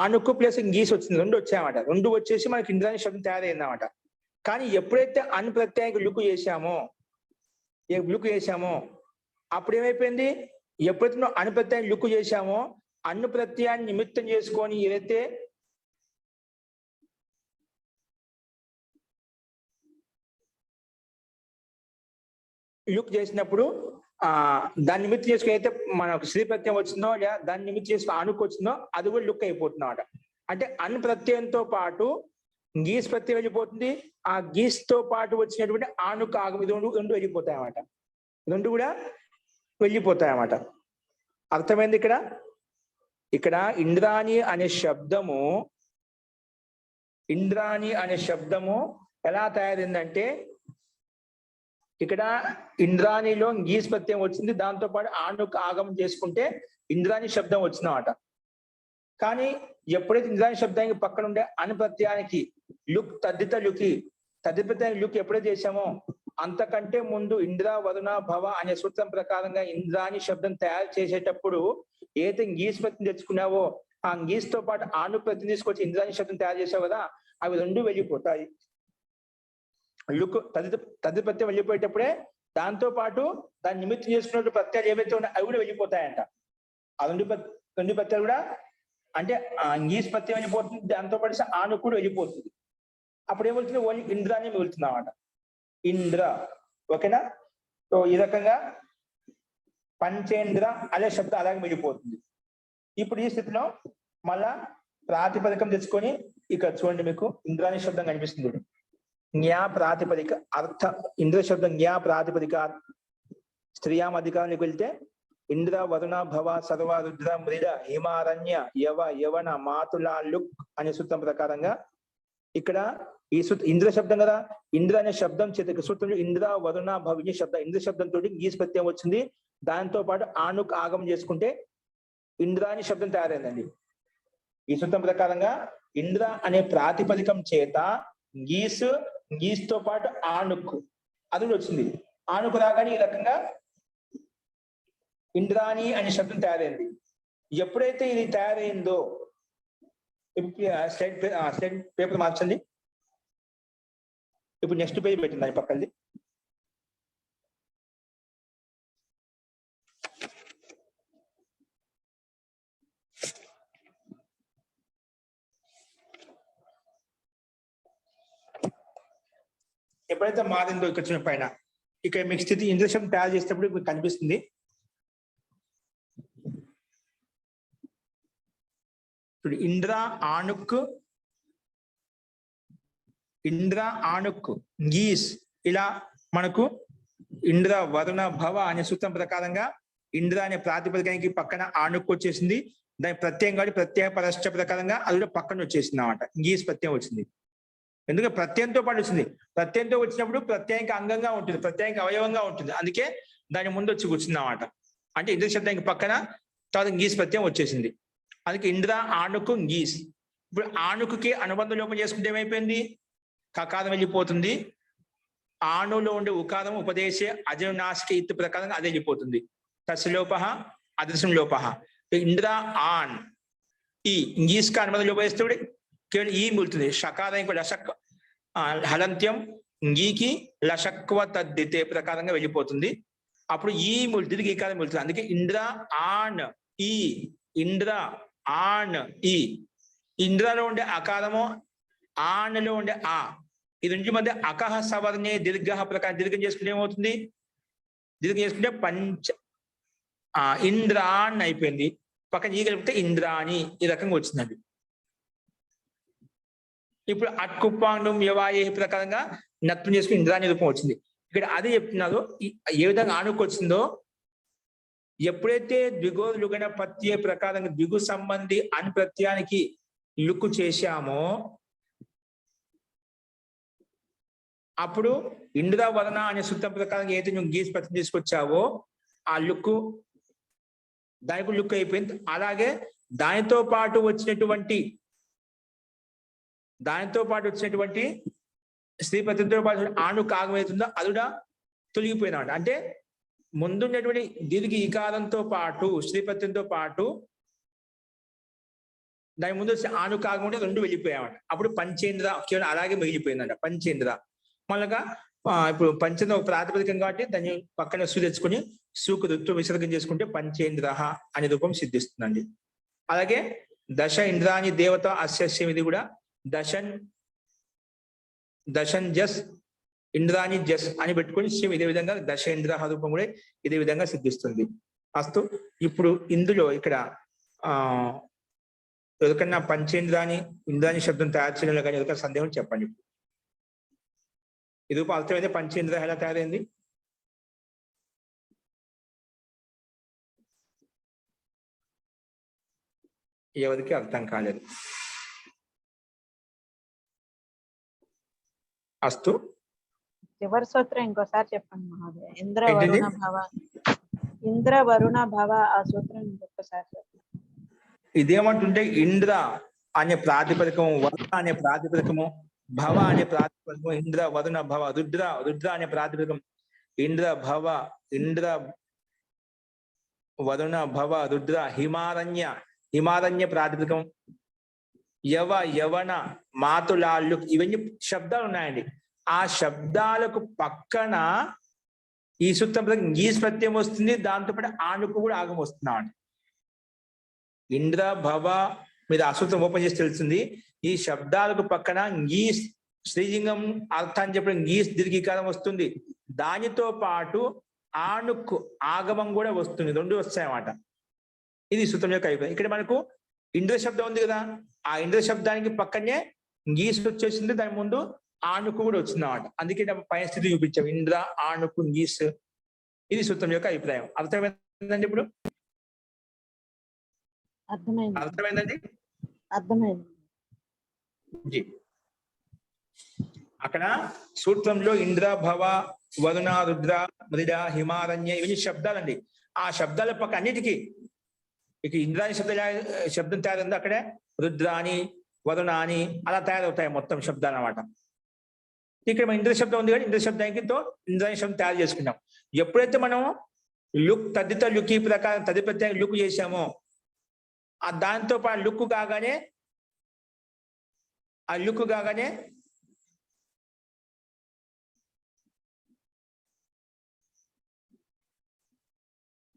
ఆనుకు ప్లస్ గీస్ వచ్చింది, రెండు వచ్చాయన్నమాట. రెండు వచ్చేసి మనకి ఇంద్రాని శబ్దం తయారైంది అన్నమాట. కానీ ఎప్పుడైతే అన్ ప్రత్యయానికి లుక్ చేశామో అప్పుడు ఏమైపోయింది, ఎప్పుడైతే నువ్వు అను ప్రత్యయాన్ని లుక్ చేశామో అన్ను ప్రత్యయాన్ని నిమిత్తం చేసుకొని ఏదైతే లుక్ చేసినప్పుడు దాన్ని నిమిత్తం చేసుకుని అయితే మనకు శ్రీ ప్రత్యయం వచ్చిందో లేదా దాన్ని నిమిత్తం చేసుకుని ఆనుకు వచ్చిందో అది కూడా లుక్ అయిపోతుంది అన్నమాట. అంటే అన్ ప్రత్యయంతో పాటు గీస్ ప్రత్యయం వెళ్ళిపోతుంది, ఆ గీస్ తో పాటు వచ్చినటువంటి ఆనుకు ఆగం ఇది రెండు వెళ్ళిపోతాయి అన్నమాట. రెండు కూడా వెళ్ళిపోతాయి అన్నమాట. అర్థమైంది? ఇక్కడ ఇంద్రాణి అనే శబ్దము ఎలా తయారైందంటే ఇక్కడ ఇంద్రాణిలో గీస్ ప్రత్యయం వచ్చింది, దాంతో పాటు ఆనుకు ఆగమం చేసుకుంటే ఇంద్రాణి శబ్దం వచ్చిందన్నమాట. కానీ ఎప్పుడైతే ఇంద్రాణి శబ్దానికి పక్కన ఉండే అను ప్రత్యయానికి లుక్ తద్దిత లుక్ ఎప్పుడైతే చేసామో అంతకంటే ముందు ఇంద్ర వరుణ భవ అనే సూత్రం ప్రకారంగా ఇంద్రాణి శబ్దం తయారు చేసేటప్పుడు ఏదైతే గీస్ ప్రత్యయం తెచ్చుకున్నావో ఆ గీస్ తో పాటు ఆను ప్రత్యయం తీసుకొచ్చి ఇంద్రాణి శబ్దం తయారు చేసావు కదా, అవి రెండు వెళ్ళిపోతాయి. లుక్ తద్దిత ప్రత్యయం వెళ్ళిపోయేటప్పుడే దాంతో పాటు దాన్ని నిమిత్తం చేసుకున్నట్టు ప్రత్యయాలు ఏవైతే ఉన్నాయో అవి కూడా వెళ్ళిపోతాయంట. ఆ రెండు ప్రత్యయాలు కూడా అంటే గీస్ ప్రత్యయం వెళ్ళిపోతుంది, దాంతో పాటు ఆను కూడా వెళ్ళిపోతుంది. అప్పుడు ఏమవుతుంది, ఓన్లీ ఇంద్రాన్ని మిగులుతుంది అన్నమాట. ఇంద్ర, ఓకేనా? సో ఈ రకంగా పంచేంద్ర అనే శబ్దం అలాగే మిగిలిపోతుంది. ఇప్పుడు ఈ స్థితిలో మళ్ళా ప్రాతిపదికం తెచ్చుకొని ఇక్కడ చూడండి, మీకు ఇంద్రాని శబ్దం కనిపిస్తుంది. జ్ఞా ప్రాతిపదిక అర్థ ఇంద్ర శబ్దం జ్ఞా ప్రాతిపదిక స్త్రియాం అధికారానికి వెళ్తే ఇంద్ర వరుణ భవ సర్వ రుద్ర మృడ హిమారణ్య యవన మాతుల లుక్ అనే సూత్రం ప్రకారంగా ఇక్కడ ఈ ఇంద్ర శబ్దం కదా, ఇంద్ర అనే శబ్దం చేత సూత్రంలో ఇంద్ర వరుణ భవ శబ్దం ఇంద్ర శబ్దంతో గీస్ ప్రత్యయం వచ్చింది, దాంతో పాటు ఆనుకు ఆగమం చేసుకుంటే ఇంద్రాని శబ్దం తయారైందండి. ఈ సూత్రం ప్రకారంగా ఇంద్ర అనే ప్రాతిపదికం చేత గీస్ తో పాటు ఆనుకు అది వచ్చింది. ఆనుకు రాగానే ఈ రకంగా ఇంద్రాని అనే శబ్దం తయారైంది. ఎప్పుడైతే ఇది తయారైందో స్లైడ్ పేపర్ మార్చండి. ఇప్పుడు నెక్స్ట్ పేజ్ పెట్టింది దాని పక్కది. ఎప్పుడైతే మారిందో ఇక్కడ చూసిన పైన ఇక్కడ మీకు స్థితి ఇంద్ర శబ్దం తయారు చేసేటప్పుడు మీకు కనిపిస్తుంది. ఇప్పుడు ఇంద్ర ఆనుక్ గీస్ ఇలా మనకు ఇంద్ర వరుణ భవ అనే సూత్రం ప్రకారంగా ఇంద్ర అనే ప్రాతిపదికానికి పక్కన ఆనుక్ వచ్చేసింది. దాని ప్రత్యయం కాబట్టి ప్రత్యయ పరశ్చ ప్రకారంగా అది కూడా పక్కన వచ్చేసింది అన్నమాట. గీస్ ప్రత్యయం వచ్చింది, ఎందుకంటే ప్రత్యయంతో పాటు వచ్చింది. ప్రత్యయంతో వచ్చినప్పుడు ప్రత్యయానికి అంగంగా ఉంటుంది, ప్రత్యయానికి అవయవంగా ఉంటుంది, అందుకే దాని ముందు వచ్చి కూర్చుంది అన్నమాట. అంటే ఇంద్ర శబ్దానికి పక్కన తర్వాత గీస్ ప్రత్యయం వచ్చేసింది, అందుకే ఇంద్ర ఆనుకు గీస్. ఇప్పుడు ఆనుకుకి అనుబంధ లోపం చేసుకుంటే ఏమైపోయింది, కకారం వెళ్ళిపోతుంది. ఆనులో ఉండే ఉకారం ఉపదేశే అజనాశిక ఇత్తు ప్రకారంగా అదే వెళ్ళిపోతుంది. తస్లోప అదృశం లోప. ఇంద్ర ఆన్ ఈ గీస్క అనుబంధ లోపం చేస్తే కేవలం ఈ మిగులుతుంది. షకారానికి లషక్ హలంత్యం గీకి లషక్వ తద్దితే ప్రకారంగా వెళ్ళిపోతుంది. అప్పుడు ఈ తిరిగి ఈ కాలం మిగులుతుంది. అందుకే ఇంద్ర ఆన్ ఈ, ఇంద్ర ఆన్ ఈ. ఇంద్రలో ఉండే అకారము ఆనలో ఉండే ఆ, ఇది నుంచి మధ్య అకహ సవర్ణే దీర్ఘ ప్రకారం దీర్ఘం చేసుకుంటే ఏమవుతుంది, దీర్ఘం చేసుకుంటే ఇంద్రాన్ అయిపోయింది. పక్కన ఈ కలిపితే ఇంద్రాని ఈ రకంగా వచ్చిందండి. ఇప్పుడు అట్కుప్పాండం యవాయే ప్రకారంగా నత్వం చేసుకుని ఇంద్రాని రూపం వచ్చింది. ఇక్కడ అదే చెప్తున్నారు, ఏ విధంగా ఆనుకొచ్చిందో. ఎప్పుడైతే ద్విగోలుగణ ప్రత్యయ ప్రకారంగా ద్విగు సంబంధి అన్ ప్రత్యయానికి లుక్కు చేశామో అప్పుడు ఇంద్ర వలన అనే సూత్రం ప్రకారంగా ఏదైతే నువ్వు గీస్ ప్రత్యయం తీసుకొచ్చావో ఆ లుక్కు దానికి లుక్ అయిపోయింది. అలాగే దానితో పాటు వచ్చినటువంటి స్త్రీ ప్రత్యయంతో పాటు ఆను కాగమవుతుందో అది కూడా తొలగిపోయినమాట. అంటే ముందున్నటువంటి దీనికి ఈకారంతో పాటు స్త్రీ ప్రత్యయంతో పాటు దాని ముందు ఆను కాగం ఉంటే రెండు వెళ్ళిపోయామంట. అప్పుడు పంచేంద్ర కేవలం అలాగే మిగిలిపోయిందంట పంచేంద్ర. మళ్ళగా ఇప్పుడు పంచేంద్ర ఒక ప్రాతిపదికం కాబట్టి దాన్ని పక్కన సు తెచ్చుకొని సూకు రుత్తు విసర్గం చేసుకుంటే పంచేంద్ర అనే రూపం సిద్ధిస్తుందండి. అలాగే దశ ఇంద్రాని దేవత అస్యస్యం ఇది కూడా దశన్ జస్ ఇంద్రాని జస్ అని పెట్టుకొని శివం ఇదే విధంగా దశ ఇంద్ర రూపం కూడా ఇదే విధంగా సిద్ధిస్తుంది. అస్తు ఇప్పుడు ఇందులో ఇక్కడ ఎవరికన్నా పంచేంద్రాని ఇంద్రాని శబ్దం తయారు చేయడంలో కానీ ఎవరికైనా సందేహం చెప్పండి. ఇది అర్థమైతే పంచేంద్ర ఎలా తయారైంది? ఎవరికి అర్థం కాలేదు. అస్తు చివరి సూత్రం ఇంకోసారి చెప్పండి మహోదయ. ఇంద్ర వరుణ భవ ఆ సూత్రం ఇంకొకసారి చెప్పండి. ఇదేమంటుంటే ఇంద్ర అనే ప్రాతిపదికము, వరుణ అనే ప్రాతిపదికము, భవ అనే ప్రాతిపదికము, ఇంద్ర వరుణ భవ, రుద్ర అనే ప్రాతిపదికం, ఇంద్ర భవ, ఇంద్ర వరుణ భవ, రుద్ర, హిమారణ్య ప్రాతిపదికం, యవన, మాతులాళ్ళు, ఇవన్నీ శబ్దాలు ఉన్నాయండి. ఆ శబ్దాలకు పక్కన ఈ సూత్రం గీస్ ప్రత్యయం వస్తుంది, దాంతోపాటు ఆనుకు కూడా ఆగం వస్తున్నాడు. ఇంద్ర భవ మీద అసూత్రం ఓపెన్ చేసి తెలుస్తుంది. ఈ శబ్దాలకు పక్కన గీస్ శ్రీలింగం అర్థాన్ని చెప్పడం గీస్ దీర్ఘీకారం వస్తుంది, దానితో పాటు ఆనుకు ఆగమం కూడా వస్తుంది, రెండు వస్తాయన్నమాట. ఇది సూత్రం యొక్క అభిప్రాయం. ఇక్కడ మనకు ఇంద్ర శబ్దం ఉంది కదా, ఆ ఇంద్ర శబ్దానికి పక్కనే గీస్ వచ్చేసింది, దాని ముందు ఆనుకు కూడా వచ్చింది అన్నమాట. అందుకే పైన స్థితి చూపించాం, ఇంద్ర ఆనుకు గీస్. ఇది సూత్రం యొక్క అభిప్రాయం. అర్థమైందండి? ఇప్పుడు అర్థమైందండి? అర్థమైంది. అక్కడ సూత్రంలో ఇంద్ర భవ, వరుణ, రుద్ర, మృడ, హిమారణ్య ఇవన్నీ శబ్దాలండి. ఆ శబ్దాల పక్క అన్నిటికీ ఇక ఇంద్రాని శబ్దం తయారైంది, అక్కడే రుద్రాని, వరుణాని అలా తయారవుతాయి మొత్తం శబ్దాలు అన్నమాట. ఇక్కడ మన ఇంద్ర శబ్దం ఉంది కానీ ఇంద్ర శబ్దానికి ఇంద్రాని శబ్దం తయారు చేసుకున్నాం. ఎప్పుడైతే మనం లుక్ తద్దిత లుక్ ఈ ప్రకారం తది ప్రత్యేక లుక్ చేసామో, ఆ దాంతో పాటు లుక్ కాగానే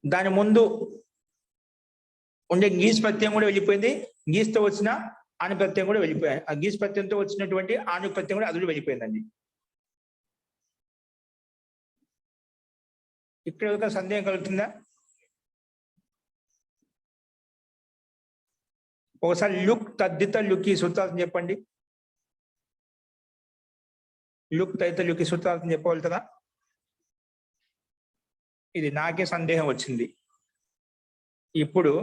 దాని ముందు ఉండే గీస్ ప్రత్యయం కూడా వెళ్ళిపోయింది, గీస్తో వచ్చిన ఆను ప్రత్యయం కూడా వెళ్ళిపోయాయి. ఆ గీస్ ప్రత్యయంతో వచ్చినటువంటి ఆను ప్రత్యయం కూడా అది వెళ్ళిపోయిందండి. ఇక్కడ ఒక సందేహం కలుగుతుందా? ఒకసారి లుక్ తద్దిత లుక్ ఈ సూత్రార్థం చెప్పండి. లుక్ తదిత లుక్ ఈ సూత్రార్థం చెప్పగలుగుతారా? ఇది నాకే సందేహం వచ్చింది. ఇప్పుడు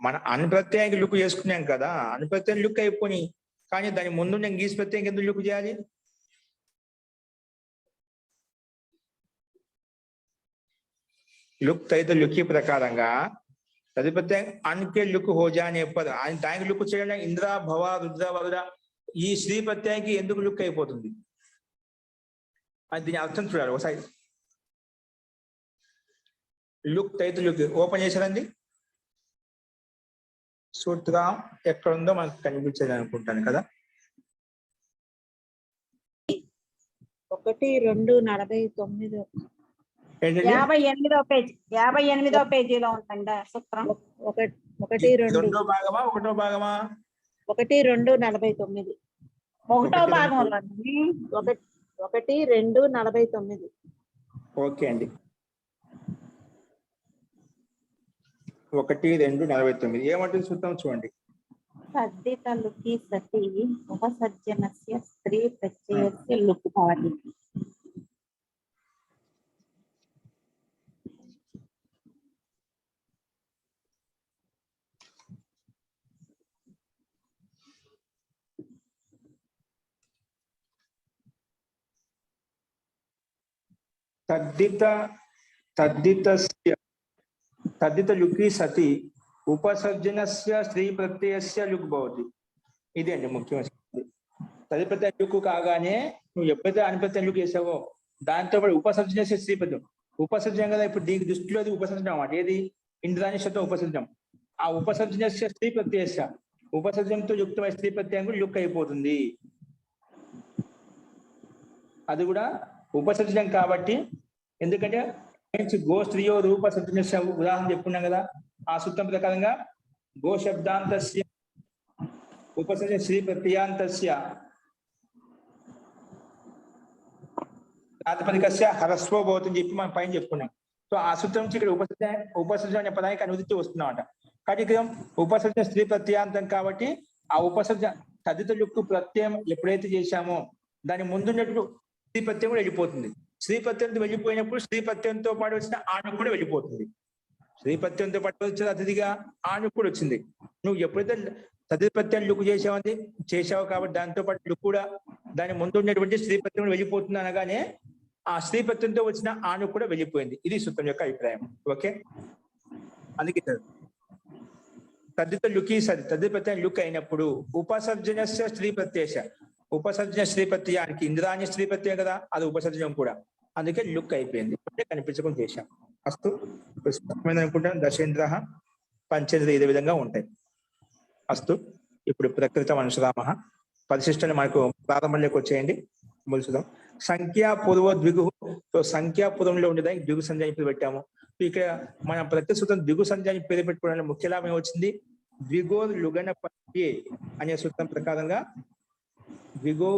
మన అనుప్రత్యయానికి లుక్ చేసుకున్నాం కదా, అనుప్రత్యయం లుక్ అయిపోయి, కానీ దాని ముందు నేను గీస్ ప్రత్యయం ఎందుకు లుక్ చేయాలి? లుక్ తదిత లుక్ ప్రకారంగా तद प्रत्यय अन के लुक हो जाने पर दाనికి లుక్ చేయడానికి ఇంద్ర భవ రుద్ర వరుణ ఈ శ్రీ ప్రత్యయానికి ఎందుకు లుక్ అయిపోతుంది అది దీని అర్థం చూడాలి. ఒకసారి లుక్ తైతు లుక్ ఓపెన్ చేశారండి. సూత్రం ఎక్కడ ఉందో మనకు కనిపించేది అనుకుంటాను కదా. 1:2:49 58వ పేజీ 58వ పేజీలో ఉందండి సూత్రం. 1:2 భాగమా ఒకటో భాగమా? 1:2:49 ఒకటో భాగంలో 1:2:49. ఓకే అండి. 1:2:49 ఏమంటుంది సూత్రం చూడండి. తద్దిత లుకి సతి ఉపసర్జనస్య స్త్రీ ప్రత్యయస్య లుక్ భవతి. तद्दित लुकी सति उपसर्जनस्य स्त्री प्रत्ययस्य लुक भवति. इदे अंడి ముఖ్యమైనది. తదిప్రత్యయం లుక్కు కాగానే నువ్వు ఎప్పుడైతే అనిప్రత్యయం లుక్ వేసావో దాంతో పాటు ఉపసర్జన చేసే శ్రీపద్యం. ఉపసర్జనం కదా ఇప్పుడు దీనికి దృష్టిలో అది ఉపసర్జనం అన్నమాట. ఏది ఇంద్రాని శబ్దం ఉపసర్జనం. ఆ ఉపసర్జన చేసే స్త్రీ ప్రత్యయ ఉపసర్జనంతో యుక్తమైన స్త్రీ ప్రత్యయం కూడా లుక్ అయిపోతుంది. అది కూడా ఉపసర్జనం కాబట్టి, ఎందుకంటే గో స్త్రీయో రూప సర్జన ఉదాహరణ చెప్పుకున్నాం కదా. ఆ సూత్రం ప్రకారంగా గో శబ్దాంతస్య ఉపసర్జన శ్రీ ప్రత్యయాంతస్య ప్రాతిపదికస్య హరస్వో భవతి అని చెప్పి మనం పైన చెప్పుకున్నాం. సో ఆ సూత్రం నుంచి ఇక్కడ ఉపసర్జన అనే పదానికి అనువృత్తి వస్తున్నామట. కాబట్టి ఇక్కడ ఉపసర్జన స్త్రీ ప్రత్యయాంతం కాబట్టి ఆ ఉపసర్జన తదిత లుక్కు ప్రత్యయం ఎప్పుడైతే చేశామో దాని ముందున్నట్టు స్త్రీ ప్రత్యయం కూడా వెళ్ళిపోతుంది. స్త్రీ ప్రత్యయంతో వెళ్ళిపోయినప్పుడు స్త్రీ ప్రత్యయంతో పాటు వచ్చిన ఆణుకు కూడా వెళ్ళిపోతుంది. స్త్రీ ప్రత్యయంతో పాటు వచ్చిన అతిథిగా ఆణుకు కూడా వచ్చింది. నువ్వు ఎప్పుడైతే తదిత ప్రత్యయం లుక్ చేసావు కాబట్టి దాంతో పాటు లుక్ కూడా దాని ముందు ఉన్నటువంటి స్త్రీ ప్రత్యయం వెళ్ళిపోతుంది అనగానే ఆ స్త్రీ ప్రత్యయంతో వచ్చిన ఆణుకు కూడా వెళ్ళిపోయింది. ఇది సూత్రం యొక్క అభిప్రాయం. ఓకే, అందుకే తదిత లుకి సరి తదిత ప్రత్యయం లుక్ అయినప్పుడు ఉపసర్జనస్య స్త్రీ ప్రత్యయ ఉపసర్జన స్త్రీ ప్రత్యయానికి ఇంద్రాణి స్త్రీ ప్రత్యయం కదా, అది ఉపసర్జనం కూడా, అందుకే లుక్ అయిపోయింది. అంటే కనిపించకుండా చేశాం. అస్తు అనుకుంటాను. దశేంద్ర పంచేంద్ర ఇదే విధంగా ఉంటాయి. అస్తు ఇప్పుడు ప్రకృతం అనుసరామ పరిశిష్టని మనకు ప్రారంభంలోకి వచ్చేయండి. మొలుసుదాం. సంఖ్యా పూర్వ ద్విగు. సో సంఖ్యా పూర్వంలో ఉండేదానికి ద్విగు సంధ్యాన్ని పేరు పెట్టాము. ఇక్కడ మన ప్రతి సూత్రం ద్విగు సంధ్యాన్ని పేరు పెట్టుకోవడానికి ముఖ్య లాభం ఏమొచ్చింది? ద్విగో లుగన పత్యే అనే సూత్రం ప్రకారంగా ద్విగో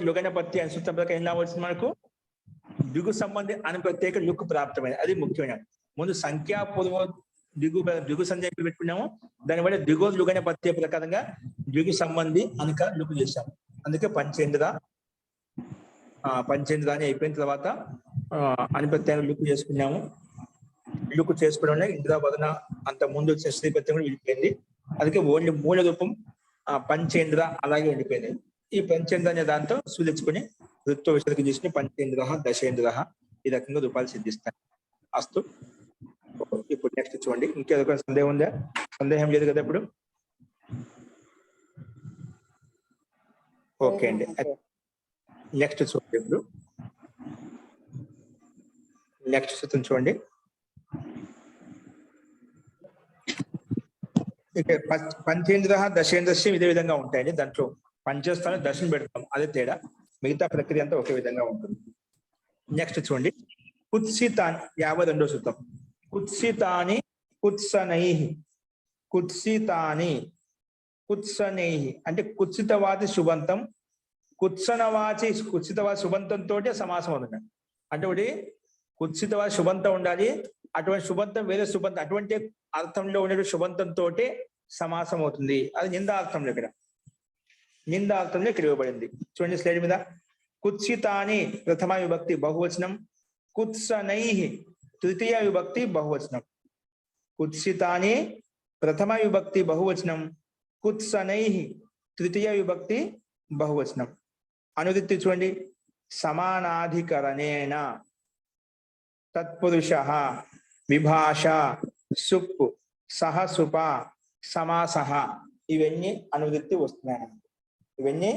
లుగన పత్తి అనే సూత్రం ప్రకారం ఏం లాభం వచ్చింది మనకు? ద్విగు సంబంధి అని ప్రత్యేక లుక్ ప్రాప్తమైనది. అది ముఖ్యమైన. ముందు సంఖ్యా పూర్వ ద్విగు సంధ్య పెట్టుకున్నాము. దానివల్ల ద్విగో లుగన పత్తి ప్రకారంగా ద్విగు సంబంధి అనక లుక్ చేశాము. అందుకే పంచేంద్ర అని అయిపోయిన తర్వాత అనిప్రత్యయం లుక్ చేసుకున్నాము. లుక్ చేసుకోవడం ఇంద్ర వదన అంత ముందు వచ్చిన స్త్రీ ప్రత్యయం కూడా వెళ్ళిపోయింది. అందుకే ఓన్లీ మూల రూపం పంచేంద్ర అలాగే వెళ్ళిపోయింది. ఈ పంచేంద్ర అనే దాంతో సూచించుకుని ఋత్వ విషయాలకు తీసుకుని పంచేంద్ర దశేంద్ర ఈ రకంగా రూపాలు సిద్ధిస్తాయి. అస్తు. ఇప్పుడు నెక్స్ట్ చూడండి. ఇంకేదో సందేహం ఉందా? సందేహం లేదు కదా ఇప్పుడు? ఓకే అండి. నెక్స్ట్ చూడండి. ఇప్పుడు నెక్స్ట్ సూత్రం చూడండి. పంచేంద్ర దశేంద్రస్యం ఇదే విధంగా ఉంటాయండి. దాంట్లో పంచస్థానం దశను పెడతాం, అదే తేడా. మిగతా ప్రక్రియ అంతా ఒకే విధంగా ఉంటుంది. నెక్స్ట్ చూడండి. కుత్సితాని 52వ సూత్రం. కుత్సితాని కుత్సనై. కుత్సితాని కుత్సనై అంటే కుత్సితవాది శుభంతం, కుత్సనవాచి కుత్సితవాది శుభంతంతో సమాసం అవుతుంది. అంటే ఒకటి కుత్సితవాది శుభంతం ఉండాలి, అటువంటి శుభంతం వేరే శుభంతం అటువంటి అర్థంలో ఉండే శుభంతంతో సమాసం అవుతుంది. అది నిందార్థంలో ఇక్కడ నిందార్థంలో ఇక్కడ ఇవ్వబడింది. చూడండి స్లైడ్ మీద. కుత్సితాని ప్రథమ విభక్తి బహువచనం, కుత్సనై తృతీయ విభక్తి బహువచనం. కుత్సితాని ప్రథమ విభక్తి బహువచనం, కుత్సనై తృతీయ విభక్తి బహువచనం. అనువృత్తి చూడండి. సమానాధికరణేన తత్పురుష విభాష సుప్ సహ సుప సమాసః. ఇవన్నీ అనువృత్తి వస్తున్నాయి. ఇవన్నీ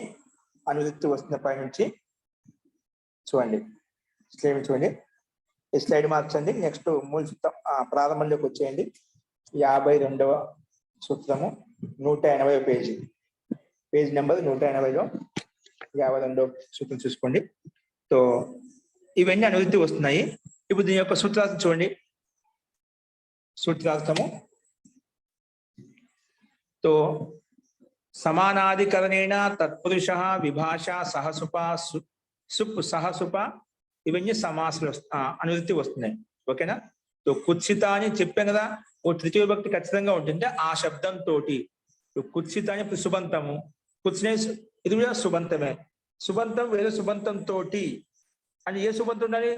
అనువృత్తి వస్తున్న పై నుంచి చూడండి. స్లైడ్ చూడండి. ఈ స్లైడ్ మార్చండి. నెక్స్ట్ మూల సూత్రం ప్రారంభంలోకి వచ్చేయండి. 52వ సూత్రము 180వ పేజీ. పేజ్ నెంబర్ 180లో 52వ సూత్రం చూసుకోండి. సో ఇవన్నీ అనువృత్తి వస్తున్నాయి. ఇప్పుడు దీని యొక్క సూత్రార్థం చూడండి. సూత్రార్థము తో సమానాధికరణేన తత్పురుష విభాష సహసుప సుప్ సహసుప ఇవన్నీ సమాసాలు అనువృత్తి వస్తున్నాయి. ఓకేనా? తో కుత్సిత అని చెప్పాం కదా, ఓ తృతీయ విభక్తి ఖచ్చితంగా ఉంటుంది. ఆ శబ్దంతో కుత్సిత అని సుబంతము, కుత్సినే ఇది కూడా సుబంతమే. సుబంతం వేరే సుబంతంతో అని ఏ సుబంతం ఉండాలి?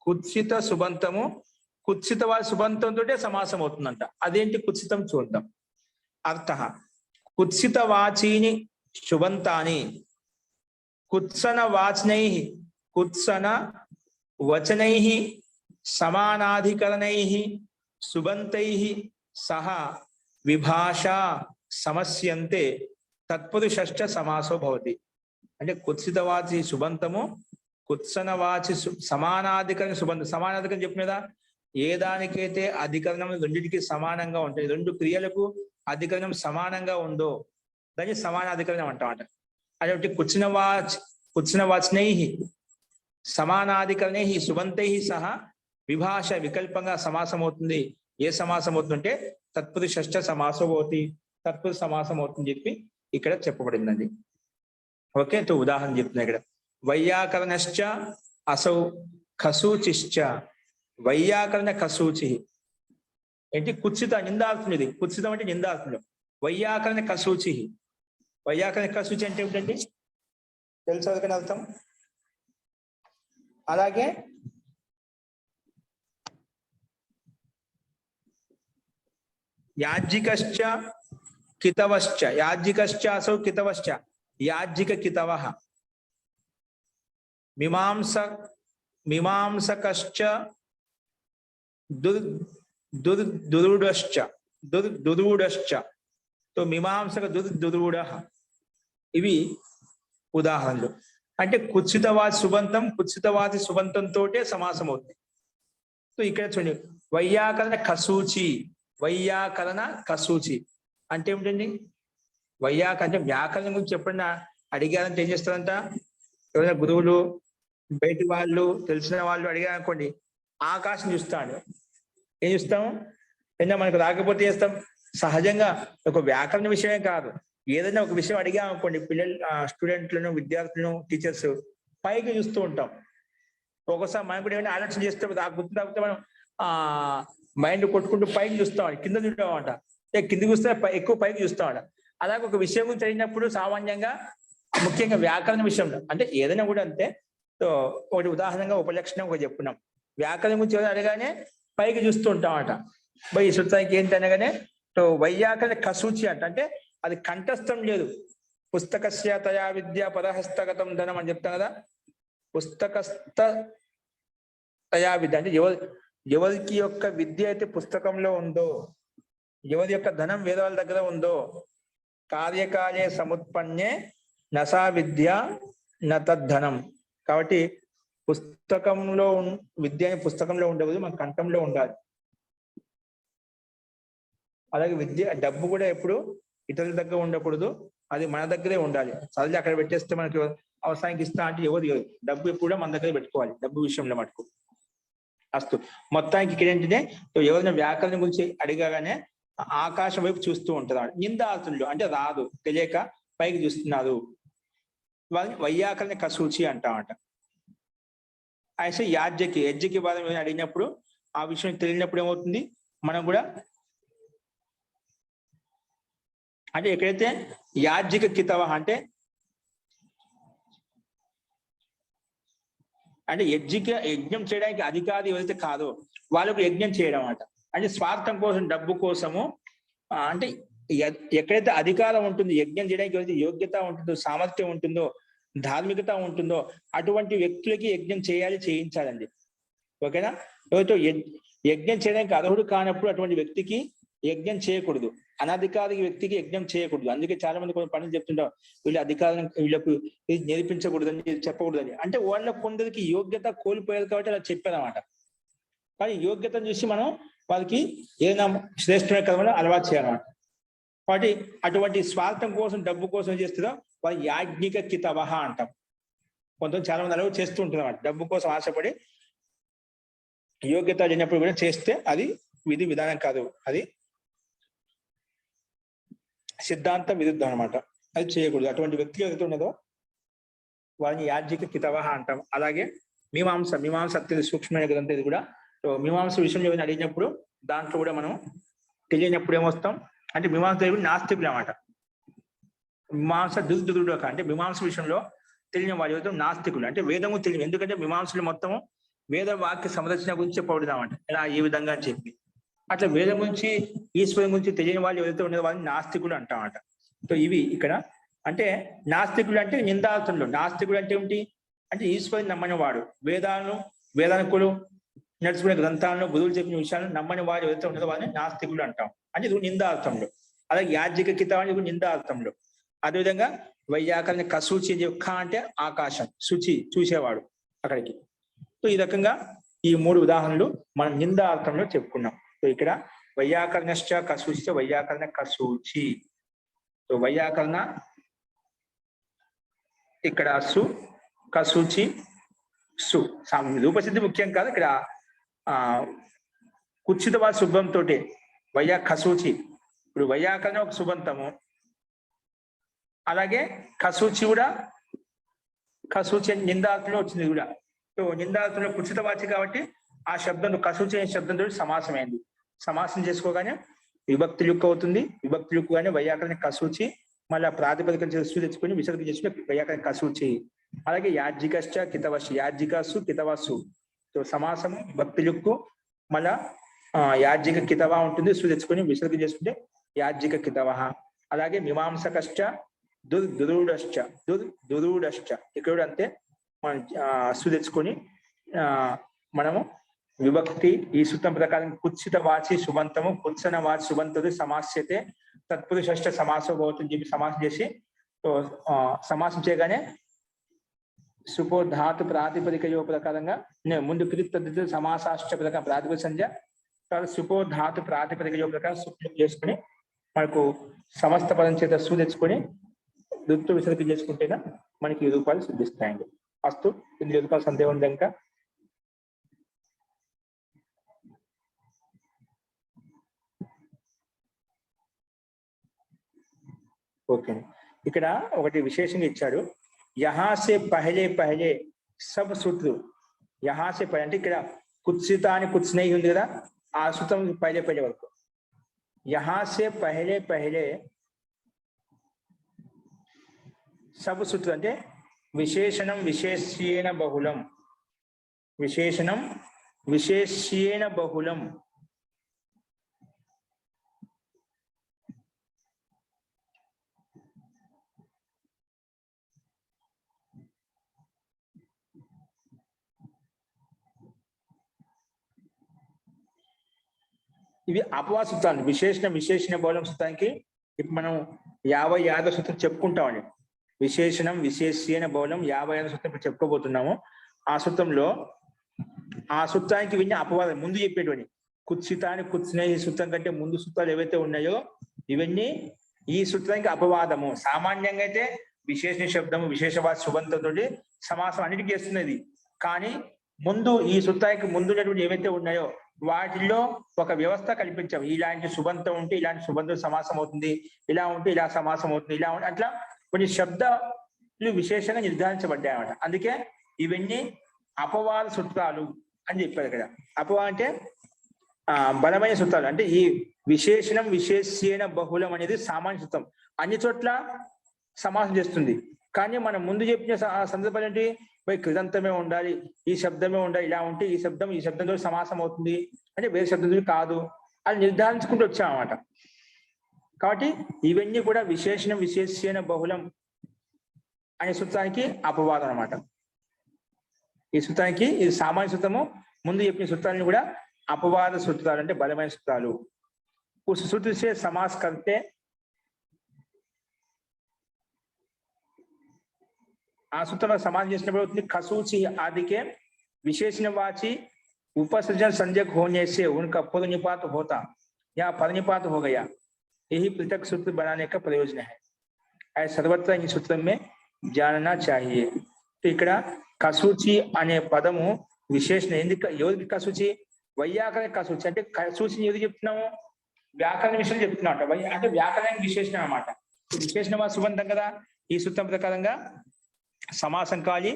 కుత్సిత సుబంతము కుత్సిత వారి సుబంతంతో సమాసం అవుతుందంట. అదేంటి కుత్సితం చూద్దాం. అర్థ కుత్సిత వాచీని శుబంతాని కుత్సన వాచనై కుత్సన వచనైః సమానాధికరణైః సుబంతైః సహ విభాషా సమస్యంతే తత్పురుషశ్చ సమాసో భవతి. అంటే కుత్సితవాచి సుబంతము, కుత్సనవాచి సమానాధికరణ సుబంతం. సమానాధికరణ చెప్పిన కదా, ఏ దానికైతే అధికరణం రెండింటికి సమానంగా ఉంటాయి, రెండు క్రియలకు అధికరణం సమానంగా ఉందో దాన్ని సమానాధికరణం అంటామంట. అటువంటి కుత్సనవాచనై సమానాధికరణై సుబంతై సహా విభాష వికల్పంగా సమాసం అవుతుంది. ఏ సమాసం అవుతుందంటే తత్పురుషశ్చ సమాసో భవతి, తత్పురుష సమాసం అవుతుంది చెప్పి ఇక్కడ చెప్పబడిందండి. ఓకే, తో ఉదాహరణ చెప్తున్నా ఇక్కడ. వైయాకరణశ్చ అసౌ ఖసూచిశ్చ. వైయాకరణ ఖసూచి ఏంటి? కుత్సిత నిందార్థం. ఇది కుత్సితం అంటే నిందార్థంలో. వైయాకరణ ఖసూచి. వైయాకరణ ఖసూచి అంటే ఏమిటండి? తెలుసు అదకని అర్థం. అలాగే యాజ్జికశ్చ కితవశ్చ. యాజ్జికశ్చ అసౌ కితవశ్చ. యాజ్జిక కితవః. మీమాంసకశ్చ దురుడశ్చ. దురుడశ్చ. తో మీమాంసక దురుడః. ఇవి ఉదాహరణలు. అంటే కుత్సితవాది సుబంతం, కుత్సితవాది సుబంతంతో సమాసం అవుతుంది. సో ఇక్కడ చూడండి, వైయాకరణ ఖసూచి. వైయాకరణ ఖసూచి అంటే ఏమిటండి? అంటే వ్యాకరణం గురించి ఎప్పుడైనా అడిగారంటే ఏం చేస్తారంట? ఎవరైనా గురువులు, బయటి వాళ్ళు, తెలిసిన వాళ్ళు అడిగారు అనుకోండి, ఆకాశం చూస్తాడు. ఏం చూస్తాము? అయినా మనకు రాకపోతే చేస్తాం. సహజంగా ఒక వ్యాకరణ విషయమే కాదు, ఏదైనా ఒక విషయం అడిగాం అనుకోండి, పిల్లలు, స్టూడెంట్లను, విద్యార్థులను, టీచర్స్ పైకి చూస్తూ ఉంటాం. ఒక్కోసారి మనం కూడా ఏమైనా ఆలోచన చేస్తే గుర్తు రాకపోతే మనం మైండ్ కొట్టుకుంటూ పైకి చూస్తాం, కింద చూస్తామంట. కింద చూస్తే ఎక్కువ పైకి చూస్తామంట. అలాగే ఒక విషయం గురించి అడిగినప్పుడు సామాన్యంగా, ముఖ్యంగా వ్యాకరణ విషయంలో, అంటే ఏదైనా కూడా అంతే. సో ఒకటి ఉదాహరణగా ఉపలక్షణం ఒకటి చెప్పుకున్నాం. వ్యాకరణం గురించి ఏదైనా అడగానే పైకి చూస్తూ ఉంటామట. ఈ సూత్రానికి ఏంటి అనగానే వైయాకరణ ఖసూచి అంటే అది కంఠస్థం లేదు. పుస్తకస్య తయా విద్య పదహస్తగతం ధనం అని చెప్తాం కదా. పుస్తకస్థ తయా విద్య అంటే ఎవరికి యొక్క విద్య అయితే పుస్తకంలో ఉందో, ఎవరి యొక్క ధనం వేదాల దగ్గర ఉందో, కార్యకాలే సముత్పన్నే నసా విద్య నతద్ధనం. కాబట్టి పుస్తకంలో విద్య పుస్తకంలో ఉండదు, మన కంఠంలో ఉండాలి. అలాగే విద్య, డబ్బు కూడా ఎప్పుడు ఇతరుల దగ్గర ఉండకూడదు, అది మన దగ్గరే ఉండాలి. చదివి అక్కడ పెట్టేస్తే మనకి అవసరానికి ఇస్తా అంటే ఎవరు డబ్బు ఎప్పుడు మన దగ్గర పెట్టుకోవాలి, డబ్బు విషయంలో మటుకు. అస్తు మొత్తానికి ఇక్కడ ఏంటంటే, ఎవరైనా వ్యాకరణం గురించి అడిగాగానే ఆకాశం వైపు చూస్తూ ఉంటారు. నిందార్థులు అంటే రాదు, తెలియక పైకి చూస్తున్నారు, వాళ్ళని వైయాకరణ ఖసూచి అంటామంట. అయితే యజ్జకి వాదం అడిగినప్పుడు, ఆ విషయం తెలియనప్పుడు ఏమవుతుంది, మనం కూడా అంటే ఎక్కడైతే యాజ్జిక కితవ అంటే యజ్ఞం చేయడానికి అధికారి ఎవరైతే కాదో వాళ్ళకు యజ్ఞం చేయడం అంట. అంటే స్వార్థం కోసం, డబ్బు కోసము, అంటే ఎక్కడైతే అధికారం ఉంటుందో, యజ్ఞం చేయడానికి ఎవరైతే యోగ్యత ఉంటుందో, సామర్థ్యం ఉంటుందో, ధార్మికత ఉంటుందో అటువంటి వ్యక్తులకి యజ్ఞం చేయించాలండి. ఓకేనా? ఎవరితో యజ్ఞం చేయడానికి అర్హుడు కానప్పుడు అటువంటి వ్యక్తికి యజ్ఞం చేయకూడదు. అనధికారిక వ్యక్తికి యజ్ఞం చేయకూడదు. అందుకే చాలా మంది కొన్ని పనులు చెప్తుంటారు, వీళ్ళ అధికారం, వీళ్ళకు ఇది నేర్పించకూడదని, చెప్పకూడదని. అంటే వాళ్ళ కొందరికి యోగ్యత కోల్పోయారు కాబట్టి అలా చెప్పారన్నమాట. కానీ యోగ్యతను చూసి మనం వాళ్ళకి ఏదైనా శ్రేష్టమైన కర్మలు అలవాటు చేయాలన్నమాట. కాబట్టి అటువంటి స్వార్థం కోసం, డబ్బు కోసం ఏం చేస్తుందో వాళ్ళు యాజ్ఞిక కితవహ అంటాం. కొంతమంది చాలా మంది అలవాటు చేస్తూ ఉంటారు అన్నమాట. డబ్బు కోసం ఆశపడి యోగ్యత లేనప్పుడు కూడా చేస్తే అది విధి విధానం కాదు, అది సిద్ధాంత విరుద్ధం అనమాట. అది చేయకూడదు. అటువంటి వ్యక్తి ఏదైతే ఉన్నదో వారిని యాజ్ఞిక కితవహ అంటాం. అలాగే మీమాంస అత్యంత సూక్ష్మమైన గ్రంథం ఇది కూడా. మీమాంస విషయంలో ఏమైనా అడిగినప్పుడు దాంట్లో కూడా మనం తెలియనప్పుడు ఏమొస్తాం అంటే, మీమాంస నాస్తికులు అన్నమాట. మీమాంస దుర్దుడు అంటే మీమాంస విషయంలో తెలియని వాళ్ళు ఏదైతే నాస్తికులు, అంటే వేదము తెలియదు. ఎందుకంటే మీమాంసలు మొత్తము వేద వాక్య సంరచన గురించి చెప్పబడదామంట. ఇలా ఈ విధంగా అని చెప్పి, అట్లా వేదం గురించి, ఈశ్వరం గురించి తెలియని వాళ్ళు ఎవరైతే ఉండేదో వాళ్ళని నాస్తికులు అంటామంట. సో ఇవి ఇక్కడ అంటే నాస్తికులు అంటే నిందార్థంలో. నాస్తికుడు అంటే ఏమిటి అంటే ఈశ్వరుని నమ్మని వాడు, వేదాలను వేదానికులు నడుచుకునే గ్రంథాలను గురువులు చెప్పిన విషయాలను నమ్మని వారు ఎవరైతే ఉన్నారో వారిని నాస్తికులు అంటాం, అంటే ఇది నిందార్థంలో. అలాగే యాజ్ఞిక కితాబు ఇది నిందార్థంలో. అదేవిధంగా వైయాకరణ కసూచి ఖ అంటే ఆకాశం, శుచి చూసేవాడు అక్కడికి. సో ఈ రకంగా ఈ 3 ఉదాహరణలు మనం నిందార్థంలో చెప్పుకున్నాం. సో ఇక్కడ వైయాకరణశ్చ కసూచి, వైయాకరణ కసూచి. సో వైయాకరణ ఇక్కడ సు, కసూచి సు. రూపసిద్ధి ముఖ్యం కాదు ఇక్కడ. కుత్సితవా శుభంతో వైయా కసూచి. ఇప్పుడు వైయాకరణ ఒక శుభంతము, అలాగే కసూచి కూడా, కసూచి నిందార్థంలో వచ్చింది కూడా. సో నిందార్థంలో కుత్సితవాచి కాబట్టి ఆ శబ్దంతో కసూచి అనే శబ్దంతో సమాసమైంది. సమాసం చేసుకోగానే విభక్తి లుక్ అవుతుంది. విభక్తి లుక్ గానే వైయాకరణ కసూచి, మళ్ళీ ప్రాతిపదిక చేస్తూ తెచ్చుకొని విసర్గ చేసుకుని వైయాకరణ కసూచి. అలాగే యాజ్జికశ్చ కితవస్సు, యాజ్జికస్సు కితవస్సు. సో సమాసము విభక్తి లుక్కు, మళ్ళా యాజ్జిక కితవా ఉంటుంది, సు తెచ్చుకొని విసర్గ చేసుకుంటే యాజ్జిక కితవః. అలాగే మీమాంసకశ్చ దురూఢశ్చ, దురూఢశ్చ ఇక్కడ అంతే మనం సు తెచ్చుకొని మనము విభక్తి ఈ సూత్రం ప్రకారం కుత్సిత వాచి శుభంతము, కుత్సన వాచి శుభంతుడు సమాస్యతే తత్పురుషష్ట సమాసం అవుతుంది చెప్పి సమాసం చేసి సమాసం చేయగానే సుపో ధాతు ప్రాతిపదికయో ప్రకారంగా ముందు కృత్ సమాసాష్ట ప్రకారం ప్రాతిపదిక సంధ్య, తర్వాత సుపో ధాతు ప్రాతిపదికయో ప్రకారం సుప్లం చేసుకుని మనకు సమస్త పదం చేత సు తెచ్చుకొని దుత్తు విసర్గ చేసుకుంటేనే మనకి ఈ రూపాలు సిద్ధిస్తాయండి. అస్తు ఇది రూపాయల సందేహం ఉంది ఇంకా. ఓకే, ఇక్కడ ఒకటి విశేషంగా ఇచ్చాడు. యహాసే పహలే పహలే సబ్ సూత్రు. యహాసే పహలే అంటే ఇక్కడ కుత్సిత అని కుత్స్నై ఉంది కదా, ఆ సూత్రం పహలే పహలే వరకు. యహాసే పహలే పహలే సబ్ సూత్రు అంటే విశేషణం విశేష్యేన బహుళం, విశేషణం విశేష్యేన బహుళం. ఇవి అపవాద సూత్రాలు. విశేషణ విశేషణ బహుళం సూత్రానికి ఇప్పుడు మనం 55వ సూత్రం చెప్పుకుంటామండి. విశేషణం విశేష్యేన బహుళం 55వ సూత్రం ఇప్పుడు చెప్పుకోబోతున్నాము. ఆ సూత్రంలో ఆ సూత్రానికి విన్న అపవాదం ముందు చెప్పేటువంటి కుత్సితాన్ని కుత్స్నే ఈ సూత్రం కంటే ముందు సూత్రాలు ఏవైతే ఉన్నాయో ఇవన్నీ ఈ సూత్రానికి అపవాదము. సామాన్యంగా అయితే విశేషణ శబ్దము విశేషవాద శుభంతో సమాసం అన్నిటికీ చేస్తున్నది. కానీ ముందు ఈ సూత్రానికి ముందున్నటువంటి ఏవైతే ఉన్నాయో వాటిల్లో ఒక వ్యవస్థ కల్పించాం. ఇలాంటి శుభంతం ఉంటే ఇలాంటి శుభంతం సమాసం అవుతుంది, ఇలా ఉంటే ఇలా సమాసం అవుతుంది, ఇలా ఉంటే అట్లా కొన్ని శబ్దాలు విశేషంగా నిర్ధారించబడ్డాయి అన్నమాట. అందుకే ఇవన్నీ అపవాద సూత్రాలు అని చెప్పారు ఇక్కడ. అపవాదం అంటే బలమైన సూత్రాలు. అంటే ఈ విశేషణం విశేష్యేన బహుళం అనేది సామాన్య సూత్రం, అన్ని చోట్ల సమాసం చేస్తుంది. కానీ మనం ముందు చెప్పిన సందర్భాలు ఏంటి, కృతంతమే ఉండాలి, ఈ శబ్దమే ఉండాలి, ఇలా ఉంటే ఈ శబ్దంతో సమాసం అవుతుంది అంటే వేరే శబ్దంతో కాదు అది నిర్ధారించుకుంటూ వచ్చామన్నమాట. కాబట్టి ఇవన్నీ కూడా విశేషణం విశేష్యేన బహుళం అనే సూత్రానికి అపవాదం అన్నమాట. ఈ సూత్రానికి ఇది సామాన్య సూత్రము, ముందు చెప్పిన సూత్రాలను కూడా అపవాద సూత్రాలు అంటే బలమైన సూత్రాలు. ఉస్ सूत्र से समास करते ఆ సూత్రంలో సమాసం చేసినప్పుడు అవుతుంది खसूची आदि के विशेषणवाची उपसर्जन संज्ञक होने से उनका पूर्वनिपात होता या परनिपात हो गया, यही पृथक सूत्र बनाने का प्रयोजन है. ऐसा सर्वत्र इन सूत्र में जानना चाहिए. तो ఇక్కడ కసూచి అనే పదము విశేషణ. ఎందుకు ఎవరికి కసూచి? వైయాకరణ కసూచి. అంటే కసూచిని ఎందుకు చెప్తున్నాము? వ్యాకరణ విషయం చెప్తున్నమాట. అంటే వ్యాకరణ విశేషణం అన్నమాట. విశేషణ సుబంధం కదా. ఈ సూత్రం ప్రకారంగా సమాసం కావాలి,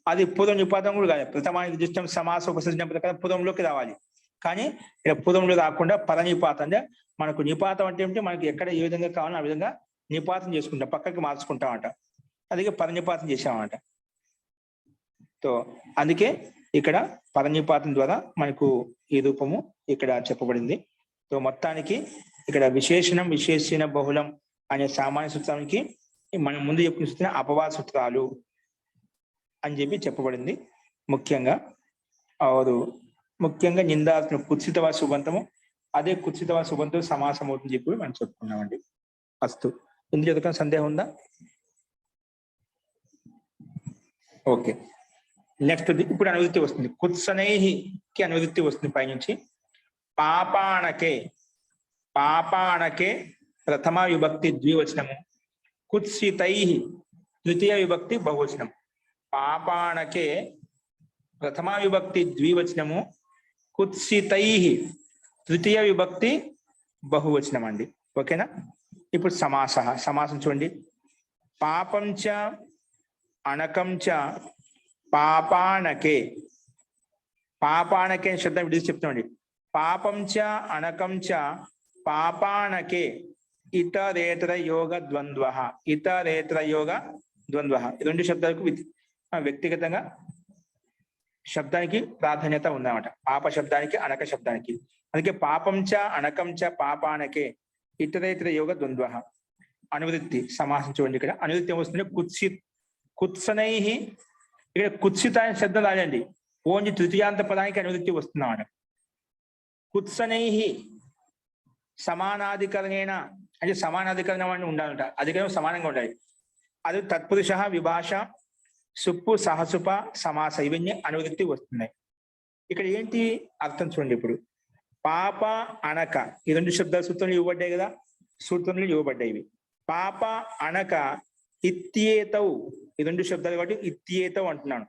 అది పూర్వం నిపాతం కూడా కాదు. ప్రథమానికి దృష్టం సమాస ఉపసర్జన ప్రకారం పూర్వంలోకి రావాలి. కానీ ఇక్కడ పూర్వంలో రాకుండా పరనిపాతం. అంటే మనకు నిపాతం అంటే ఏమిటి, మనకి ఎక్కడ ఏ విధంగా కావాలో ఆ విధంగా నిపాతం చేసుకుంటాం, పక్కకి మార్చుకుంటామంట. అందుకే పరనిపాతం చేసామంట. సో అందుకే ఇక్కడ పరనిపాతం ద్వారా మనకు ఈ రూపము ఇక్కడ చెప్పబడింది. సో మొత్తానికి ఇక్కడ విశేషణం విశేషణ బహుళం అనే సామాన్య సూత్రానికి మనం ముందు చెప్పిన సూత్రం అపవాద సూత్రాలు అని చెప్పి చెప్పబడింది ముఖ్యంగా. ఆరు ముఖ్యంగా నిందార్థం కుత్సితవా సుబంతము, అదే కుత్సితవా సుబంతం సమాసం అవుతుంది చెప్పి మనం చెప్పుకున్నామండి. అస్తు. ఇందులో ఎదుక సందేహం ఉందా? ఓకే. నెక్స్ట్ ఇప్పుడు అనువృత్తి వస్తుంది. కుత్సనైకి అనువృత్తి వస్తుంది పైనుంచి. పాపాణకే, పాపాణకే ప్రథమ విభక్తి ద్వివచనము, కుత్సితై ద్వితీయ విభక్తి బహువచనం. పాపాణకే ప్రథమ విభక్తి ద్వివచనము, కుత్సితై తృతీయ విభక్తి బహువచనం అండి. ఓకేనా? ఇప్పుడు సమాసం చూడండి. పాపంచ అనకంచ పాపాణకే, పాపాణకే శబ్దం విడిచి చెప్తామండి. పాపంచ అనకంచ పాపాణకే ఇతరేతర యోగ ద్వంద్వ, ఇతరేతర యోగ ద్వంద్వ. రెండు శబ్దాలకు వ్యక్తిగతంగా శబ్దానికి ప్రాధాన్యత ఉందన్నమాట. పాప శబ్దానికి అనక శబ్దానికి. అందుకే పాపంచ అనకంచ పాపానకే ఇతరేతర యోగ ద్వంద్వ. అనువృత్తి సమాసం చూడండి. ఇక్కడ అనువృత్తి వస్తుంది. కుత్సనై, ఇక్కడ కుత్సిత అనే శబ్దం రాదండి, ఓన్లీ తృతీయాంత పదానికి అనువృత్తి వస్తుంది అన్నమాట. కుత్సనై సమానాధికరణేన, అంటే సమానాధికరణం అని ఉండాలంట, అధికరణం సమానంగా ఉండాలి. అది తత్పురుష విభాష సుప్పు సహసుప సమాస ఇవన్నీ అనువృత్తి వస్తున్నాయి. ఇక్కడ ఏంటి అర్థం చూడండి. ఇప్పుడు పాప అనక ఈ రెండు శబ్దాలు సూత్రంలో ఇవ్వబడ్డాయి కదా, సూత్రంలో ఇవ్వబడ్డాయి ఇవి. పాప అనక ఇత్యేతౌ, ఈ రెండు శబ్దాలు కాబట్టి ఇత్యేతౌ అంటున్నాను.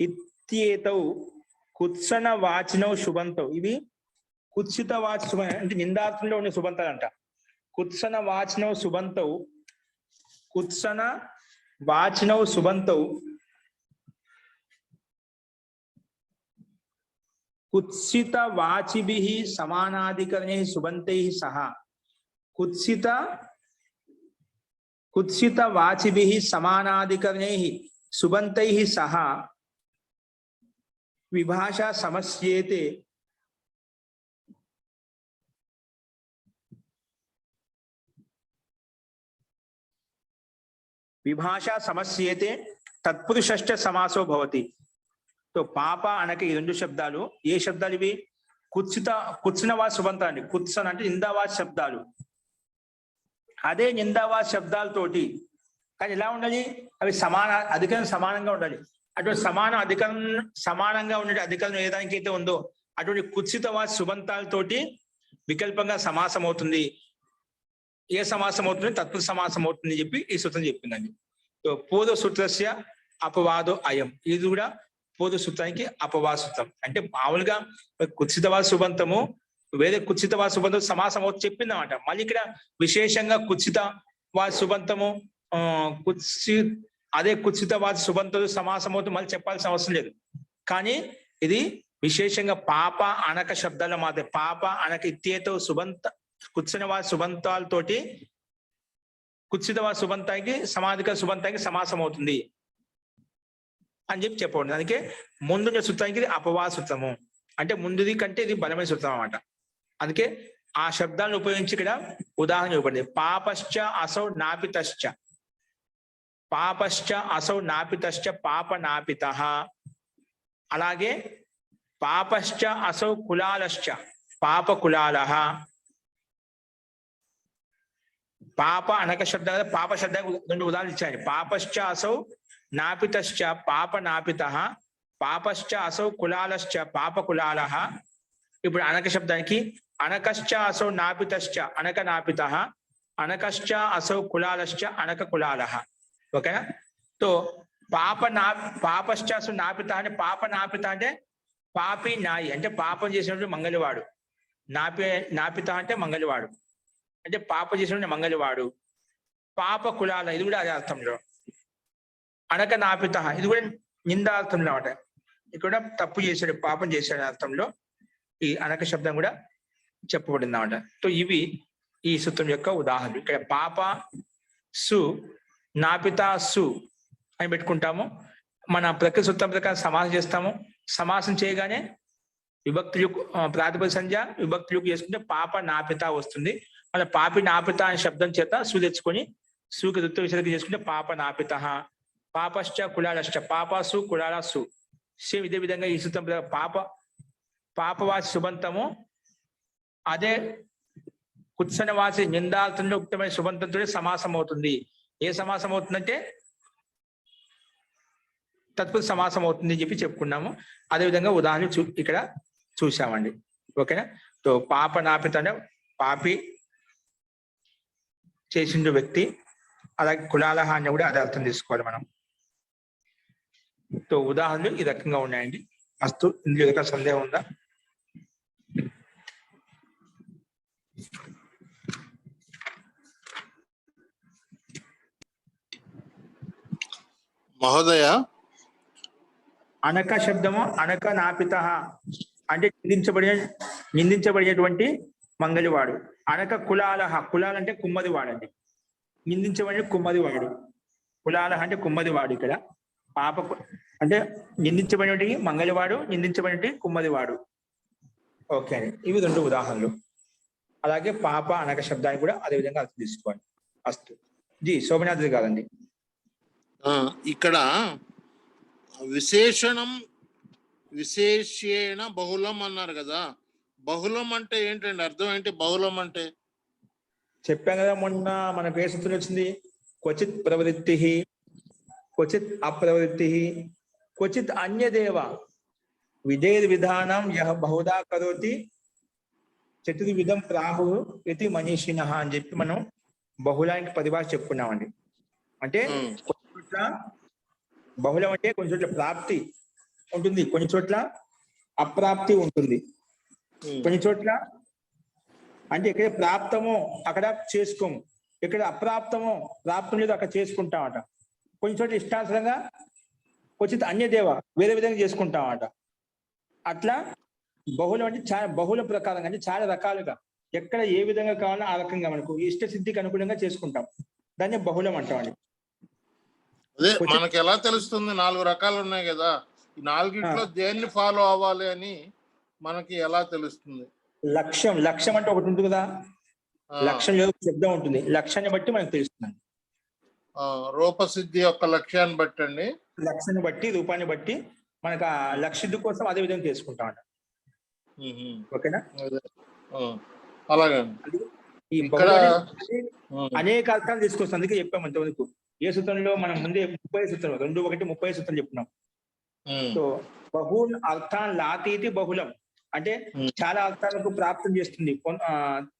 ఇత్యేతౌ కుత్సన వాచినౌ శుభంతౌ, ఇవి కుత్సిత వాచ శుభ అంటే నిందార్థంలో ఉండే శుభంతాలు అంట. కుత్సన వాచినౌ శుభంతౌ, కుత్సన వాచినౌ శుభంతౌ కుత్సిత వాచిభిః సమానాధికరణైః శుభంతైః సహా, కుత్సిత వాచిభిః సమానాధికరణైః శుభంతైః సహా విభాషా సమస్యేతే, విభాషా సమస్యేతే తత్పురుషశ్చ సమాసో భవతి. సో పాప అనక ఈ రెండు శబ్దాలు ఏ శబ్దాలు ఇవి? కుత్సనవా శుభంత అండి. కుత్సన అంటే నిందావాచ శబ్దాలు. అదే నిందావాచ శబ్దాలతోటి కానీ ఎలా ఉండాలి? అవి అధికరణ సమానంగా ఉండాలి. అటువంటి సమానంగా ఉండే అధికరణం ఏ దానికైతే ఉందో అటువంటి కుత్సితవాచ శుభంతాలతోటి వికల్పంగా సమాసం అవుతుంది. ఏ సమాసం అవుతుంది? తత్పురుష సమాసం అవుతుంది చెప్పి ఈ సూత్రం చెప్పిందండి. సో పూర్వ సూత్రస్య అపవాదో అయం, ఇది కూడా పూర్వ సూత్రానికి అపవాద సూత్రం. అంటే మామూలుగా కుత్సితవాద సుబంతము వేరే కుత్సితవాద సుబంతం సమాసం అవుతుంది చెప్పిందన్నమాట. మళ్ళీ ఇక్కడ విశేషంగా కుత్సితవాద సుబంతము అదే కుత్సితవాద సుబంతులు సమాసం అవుతుంది మళ్ళీ చెప్పాల్సిన అవసరం లేదు. కానీ ఇది విశేషంగా పాప అనక శబ్దాల మాత్రమే. పాప అనక ఇత్యేతో సుబంత కుత్సితవాద సుబంతాలతోటి కుత్సితవాద సుబంతానికి సమాధిక సుబంతానికి సమాసం అవుతుంది అని చెప్పి చెప్పండి. అందుకే ముందున్న సూత్రానికి అపవాద సూత్రము అంటే ముందుది కంటే ఇది బలమైన సూత్రం అన్నమాట. అందుకే ఆ శబ్దాలను ఉపయోగించి ఇక్కడ ఉదాహరణ ఇవ్వబడింది. పాపశ్చ అసౌ నాపితశ్చ, పాపశ్చ అసౌ నాపితశ్చ పాప నాపితః. అలాగే పాపశ్చ అసౌ కులాలశ్చ పాప కులాలః. పాప అనక శబ్దాలు పాప శబ్దానికి రెండు ఉదాహరణలు ఇచ్చారు. పాపశ్చ అసౌ నాపితశ్చ పాప నాపితః, పాపశ్చ అసౌ కులాలశ్చ పాప కులాలః. ఇప్పుడు అనక శబ్దానికి అనకశ్చ అసౌ నాపితశ్చ అనక నాపితః, అనకశ్చ అసౌ కులాలశ్చ అనక కులాలః. ఓకేనా? సో పాపశ్చ అసౌ నాపిత అంటే పాప నాపిత అంటే పాపి నాయి అంటే పాపం చేసినప్పుడు మంగళవాడు, నాపిత అంటే మంగళవాడు అంటే పాప చేసినప్పుడు మంగళవాడు. పాప కులాల ఇది కూడా అదే అర్థంలో. అనక నాపిత ఇది కూడా నిందార్థంలో అనమాట. ఇక్కడ తప్పు చేశాడు పాపం చేశాడు అర్థంలో ఈ అనక శబ్దం కూడా చెప్పబడింది అనమాట. సో ఇవి ఈ సూత్రం యొక్క ఉదాహరణ. ఇక్కడ పాప సు నాపిత సు అని పెట్టుకుంటాము. మన ప్రకృతి సూత్రం ప్రకారం సమాసం చేస్తాము. సమాసం చేయగానే విభక్తులు ప్రాతిపదిక సంధ్య విభక్తులు చేసుకుంటే పాప నాపిత వస్తుంది. మన పాపి నాపిత అనే శబ్దం చేత సు తెచ్చుకొని సుకి ఋతు విసర్గ చేసుకుంటే పాప నాపిత. పాపశ్చ కులాలశ్చ పాపసు కులాలసు. సేమ్ ఇదే విధంగా ఈ సూత్రం పాప పాపవాసి శుభంతము అదే కుత్సనవాసి నిందార్థంలో ఉక్తమైన శుభంతంతో సమాసం అవుతుంది. ఏ సమాసం అవుతుందంటే తత్పురుష సమాసం అవుతుంది అని చెప్పి చెప్పుకున్నాము. అదేవిధంగా ఉదాహరణ ఇక్కడ చూసామండి. ఓకేనా? సో పాప నాపిత అంటే పాపి చేసిన వ్యక్తి, అలాగే కులాలహ అని కూడా అదే అర్థం తీసుకోవాలి మనం. సో ఉదాహరణలు ఈ రకంగా ఉన్నాయండి. అస్తు, ఇందులో ఏదైనా సందేహం ఉందా? మహోదయ, అనక శబ్దము అనక నాపిత అంటే నిందించబడినటువంటి మంగళివాడు. అనక కులాలహ, కులాలంటే కుమ్మది వాడండి. నిందించబడిన కుమ్మది వాడు. కులాలహ అంటే కుమ్మది వాడు. ఇక్కడ పాప అంటే నిందించబడినటువంటి మంగళివాడు, నిందించబడినటువంటి కుమ్మది వాడు. ఓకే అండి, ఇవి 2 ఉదాహరణలు. అలాగే పాప అనక శబ్దాన్ని కూడా అదే విధంగా అర్థం తీసుకోవాలి. అస్తు జీ శోభనాథ్ కాదండి. ఇక్కడ విశేషణం విశేషేణ బహుళం అన్నారు కదా. బహుళం అంటే ఏంటండి? అర్థం ఏంటి బహుళం అంటే? చెప్పాం కదా మొన్న మనకు ఏ సూత్రం వచ్చింది? క్వచిత్ ప్రవృత్తి, క్వచిత్ అప్రవృత్తి, క్వచిత్ అన్యదేవ విధేయ విధానం యహ బహుదా కరోతి చతుర్విధం ప్రాహు ఇది మనీషిణ అని చెప్పి మనం బహుళానికి పరిభాష చెప్పుకున్నామండి. అంటే కొన్ని చోట్ల బహుళం అంటే కొన్ని చోట్ల ప్రాప్తి ఉంటుంది, కొన్ని చోట్ల అప్రాప్తి ఉంటుంది, కొన్ని చోట్ల అంటే ఎక్కడ ప్రాప్తమో అక్కడ చేసుకోము, ఎక్కడ అప్రాప్తమో ప్రాప్తం లేదో అక్కడ చేసుకుంటామట. కొన్ని చోట్ల ఇష్టానుసరంగా క్వచిత్ అన్యదేవ వేరే విధంగా చేసుకుంటామట. అట్లా బహుళం అంటే చాలా బహుళ ప్రకారంగా, అంటే చాలా రకాలుగా ఎక్కడ ఏ విధంగా కావాలో ఆ రకంగా మనకు ఇష్ట సిద్ధికి అనుగుణంగా చేసుకుంటాం. దాన్ని బహుళం అంటామండి. అదే మనకి ఎలా తెలుస్తుంది? 4 రకాలు ఉన్నాయి కదా, ఈ 4ట్లో దేన్ని ఫాలో అవ్వాలి అని మనకి ఎలా తెలుస్తుంది? లక్ష్యం, లక్ష్యం అంటే ఒకటి ఉంటుంది కదా, లక్ష్యం ఏదో శబ్దం ఉంటుంది, లక్ష్యాన్ని బట్టి మనకు తెలుస్తుంది. రూపసిద్ధి యొక్క లక్ష్యాన్ని బట్టి అండి, లక్ష్యాన్ని బట్టి రూపాన్ని బట్టి మనకు ఆ లక్ష్యుద్ధి కోసం అదే విధంగా చేసుకుంటాం అంట. ఓకేనా? అలాగే ఈ ఇక్కడ అనేక అర్థాలు తీసుకొస్తాం. అందుకే చెప్పాము అంతవరకు. ఏ సూత్రంలో మనం ముందే 30 సూత్రం 2:1 సూత్రం చెప్పుకున్నాం. సో బహుళ అర్థాన్ లాతీతి బహుళం అంటే చాలా అర్థాలకు ప్రాప్తం చేస్తుంది,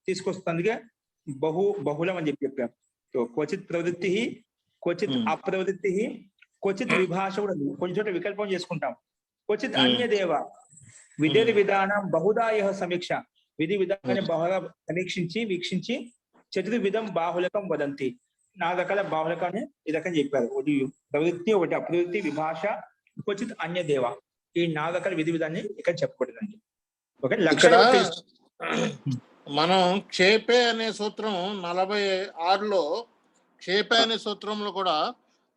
తీసుకొస్తుంది. బహుళం అని చెప్పాం. సో క్వచిత్ ప్రవృత్తి, క్వచిత్ అప్రవృత్తి, క్వచిత్ విభాష కూడా కొన్ని చోట్ల వికల్పం చేసుకుంటాం. క్వచిత్ అన్యదేవ విధి విధానం బహుదాయ సమీక్ష, విధి విధానాన్ని బహుగా సమీక్షించి వీక్షించి చతుర్విధం బాహుళకం వదంతి, 4 రకాల బాహుళకాన్ని ఈ రకం చెప్పారు. ఒకటి ప్రవృత్తి, ఒకటి అప్రవృత్తి, విభాష, క్వచిత్ అన్యదేవ. ఈ 4 రకాల విధి విధాన్ని ఇక్కడ చెప్పకూడదండి. ఓకే, ఇక్కడ మనం క్షేపే అనే సూత్రం 46లో క్షేపే అనే సూత్రంలో కూడా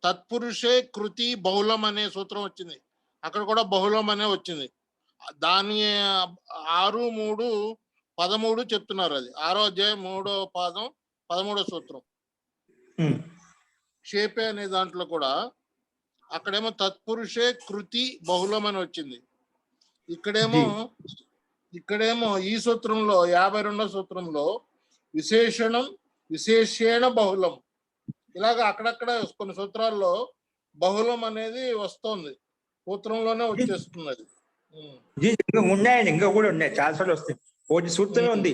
తత్పురుషే కృతి బహుళం అనే సూత్రం వచ్చింది. అక్కడ కూడా బహుళం అనే వచ్చింది. దాని 6:3:13 చెప్తున్నారు. అది 6వ అధ్యాయం 3వ పాదం 13వ సూత్రం. క్షేపే అనే దాంట్లో కూడా అక్కడేమో తత్పురుషే కృతి బహుళం అని వచ్చింది. ఇక్కడేమో ఈ సూత్రంలో 52వ సూత్రంలో విశేషణం విశేషేణ బహుళం. ఇలాగా అక్కడక్కడ కొన్ని సూత్రాల్లో బహుళం అనేది వస్తుంది, సూత్రంలోనే వచ్చేస్తుంది. అది ఉన్నాయండి, ఇంకా కూడా ఉన్నాయి, చాలా సార్లు వస్తాయి. ఒకటి సూత్రమే ఉంది,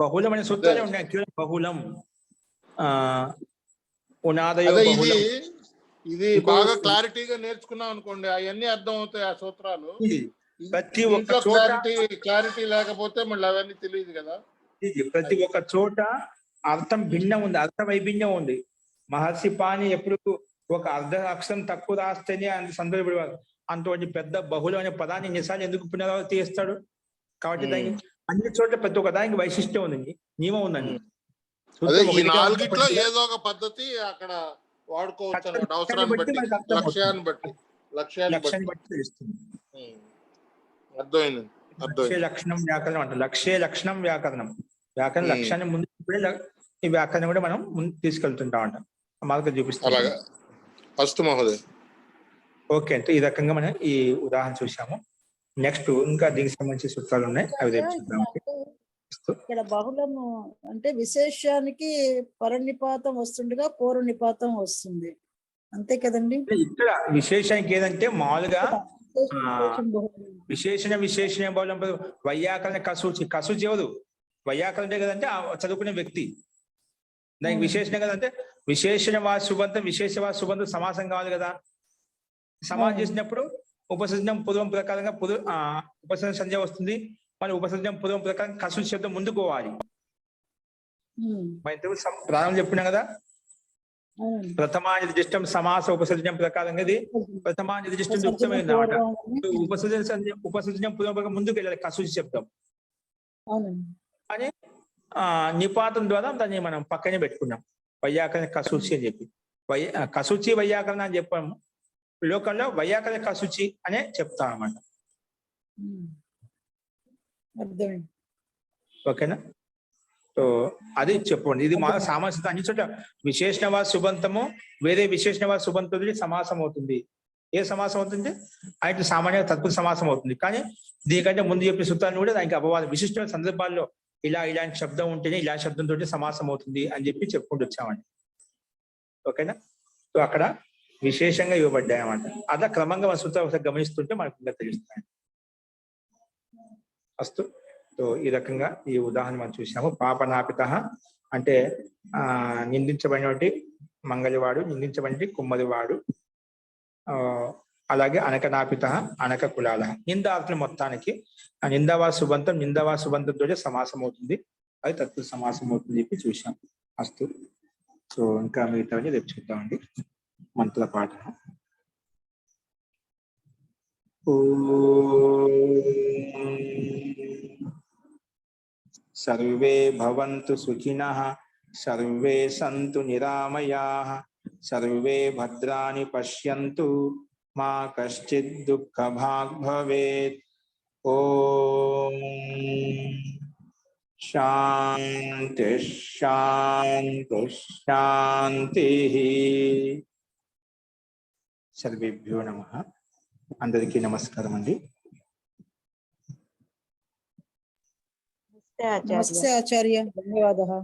బహుళం అనే సూత్రాలే ఉన్నాయి. బహుళం ఇది బాగా క్లారిటీగా నేర్చుకున్నాం అనుకోండి, అవన్నీ అర్థం అవుతాయి ఆ సూత్రాలు. ప్రతి ఒక్క క్లారిటీ లేకపోతే మళ్ళీ అవన్నీ తెలియదు కదా. ప్రతి ఒక్క చోట అర్థం భిన్నం ఉంది, అర్థ వైభిన్యం ఉంది. మహర్షి పాణి ఎప్పుడు ఒక అర్ధ అక్షరం తక్కువ రాస్తేనే అంత సందర్భపడేవారు. అంతటి పెద్ద బహుళమైన పదాన్ని ఎన్నిసార్లు ఎందుకు పునరావృతి చేస్తాడు? కాబట్టి దానికి అన్ని చోట్ల ప్రతి ఒక్క దానికి వైశిష్ట్యం ఉందండి, నియమం ఉందండి. ఈ 4ట్లో ఏదో ఒక పద్ధతి అక్కడ వాడుకోవచ్చు అన్నమాట, అవసరాన్ని బట్టి, లక్ష్యాన్ని బట్టి తెలుస్తుంది. అర్థమైంది. లక్షణం వ్యాకరణం అంట, లక్ష్య లక్షణం వ్యాకరణం. వ్యాకరణ లక్ష్యాన్ని ముందు ఈ వ్యాకరణం కూడా మనం ముందు తీసుకెళ్తుంటాం అంట, మార్గం చూపిస్తాం. అస్తు మహోదయ్. ఓకే, అంటే ఈ రకంగా మనం ఈ ఉదాహరణ చూసాము. నెక్స్ట్ ఇంకా దీనికి సంబంధించి సూత్రాలు ఉన్నాయి, అవి రేపు చూద్దాం. ఇక్కడ బహుళము అంటే విశేషానికి పరనిపాతం వస్తుండగా పూర్వనిపాతం వస్తుంది, అంతే కదండి. ఇక్కడ విశేషానికి ఏదంటే మామూలుగా విశేషం బహుళం. విశేషణ బహుళం వైయాకరణ కసూచి ఎవరు వైయాకరణ కదంటే ఆ చదువుకునే వ్యక్తి. దానికి విశేషణ కదంటే విశేషణ సుబంధం విశేష సుబంధం సమాసం కావాలి కదా. సమాసం చేసినప్పుడు ఉపసర్జనం పూర్వం ప్రకారంగా ఉపసర్జన సంధ్య వస్తుంది, మళ్ళీ ఉపసర్జనం పూర్వం ప్రకారం కసూచి శబ్దం ముందుకు పోవాలి. ప్రారంభం చెప్పుకున్నాం కదా, ప్రథమానిర్దిష్టం సమాస ఉపసర్జనం ప్రకారంగా ఇది ప్రథమానిర్దిష్టం యుక్తమైంది అన్నమాట. ఉపసర్జనం పూర్వం ప్రకారం ముందుకు వెళ్ళాలి కసూచి శబ్దం అని నిపాతం ద్వారా దాన్ని మనం పక్కనే పెట్టుకున్నాం. వైయాకరణ కసూచి అని చెప్పి కసూచి వైయాకరణ అని చెప్పాము. లోకంలో వైయాకరణ కసూచి అనే చెప్తాం అన్నమాట. ఓకేనా? సో అది చెప్పండి. ఇది మా సామాన్యత అన్ని చోట్ల విశేషణవా సుబంతము వేరే విశేషణవా సుబంతుడి సమాసం అవుతుంది. ఏ సమాసం అవుతుంది అంటే సామాన్యంగా తత్పురుష సమాసం అవుతుంది. కానీ దీనికంటే ముందు చెప్పిన సూత్రాన్ని కూడా దానికి అపవాదం విశిష్టమైన సందర్భాల్లో ఇలాంటి శబ్దం ఉంటేనే ఇలాంటి శబ్దంతో సమాసం అవుతుంది అని చెప్పి చెప్పుకుంటూ వచ్చామండి. ఓకేనా? సో అక్కడ విశేషంగా ఇవ్వబడ్డాయి అన్నమాట. అలా క్రమంగా మన సూత్రాలు ఒకసారి గమనిస్తుంటే మనకు ఇంకా తెలుస్తాయి. అస్తు. సో ఈ రకంగా ఈ ఉదాహరణ మనం చూసాము. పాపనాపిత అంటే నిందించబడినటువంటి మంగళవాడు, నిందించబడి కుమ్మరివాడు, అలాగే అనకనాపిత అనక కులాల నిందార్థులు మొత్తానికి నిందావా సుబంతంతో సమాసం అవుతుంది, అది తత్వ సమాసం అవుతుంది చెప్పి చూసాం. అస్తు. సో ఇంకా మిగతా రేపు చూద్దామండి. మంత్ర పాఠం. సర్వే భవంతు సుఖినః, సర్వే సంతు నిరామయాః, సర్వే భద్రాణి పశ్యంతు, మా కశ్చిద్ దుఃఖభాగ్ భవేత్. ఓం శాంతి శాంతి శాంతి. సర్వేభ్యో నమః. అందరికీ నమస్కారం అండి. నమస్తే ఆచార్య, ధన్యవాదాలు.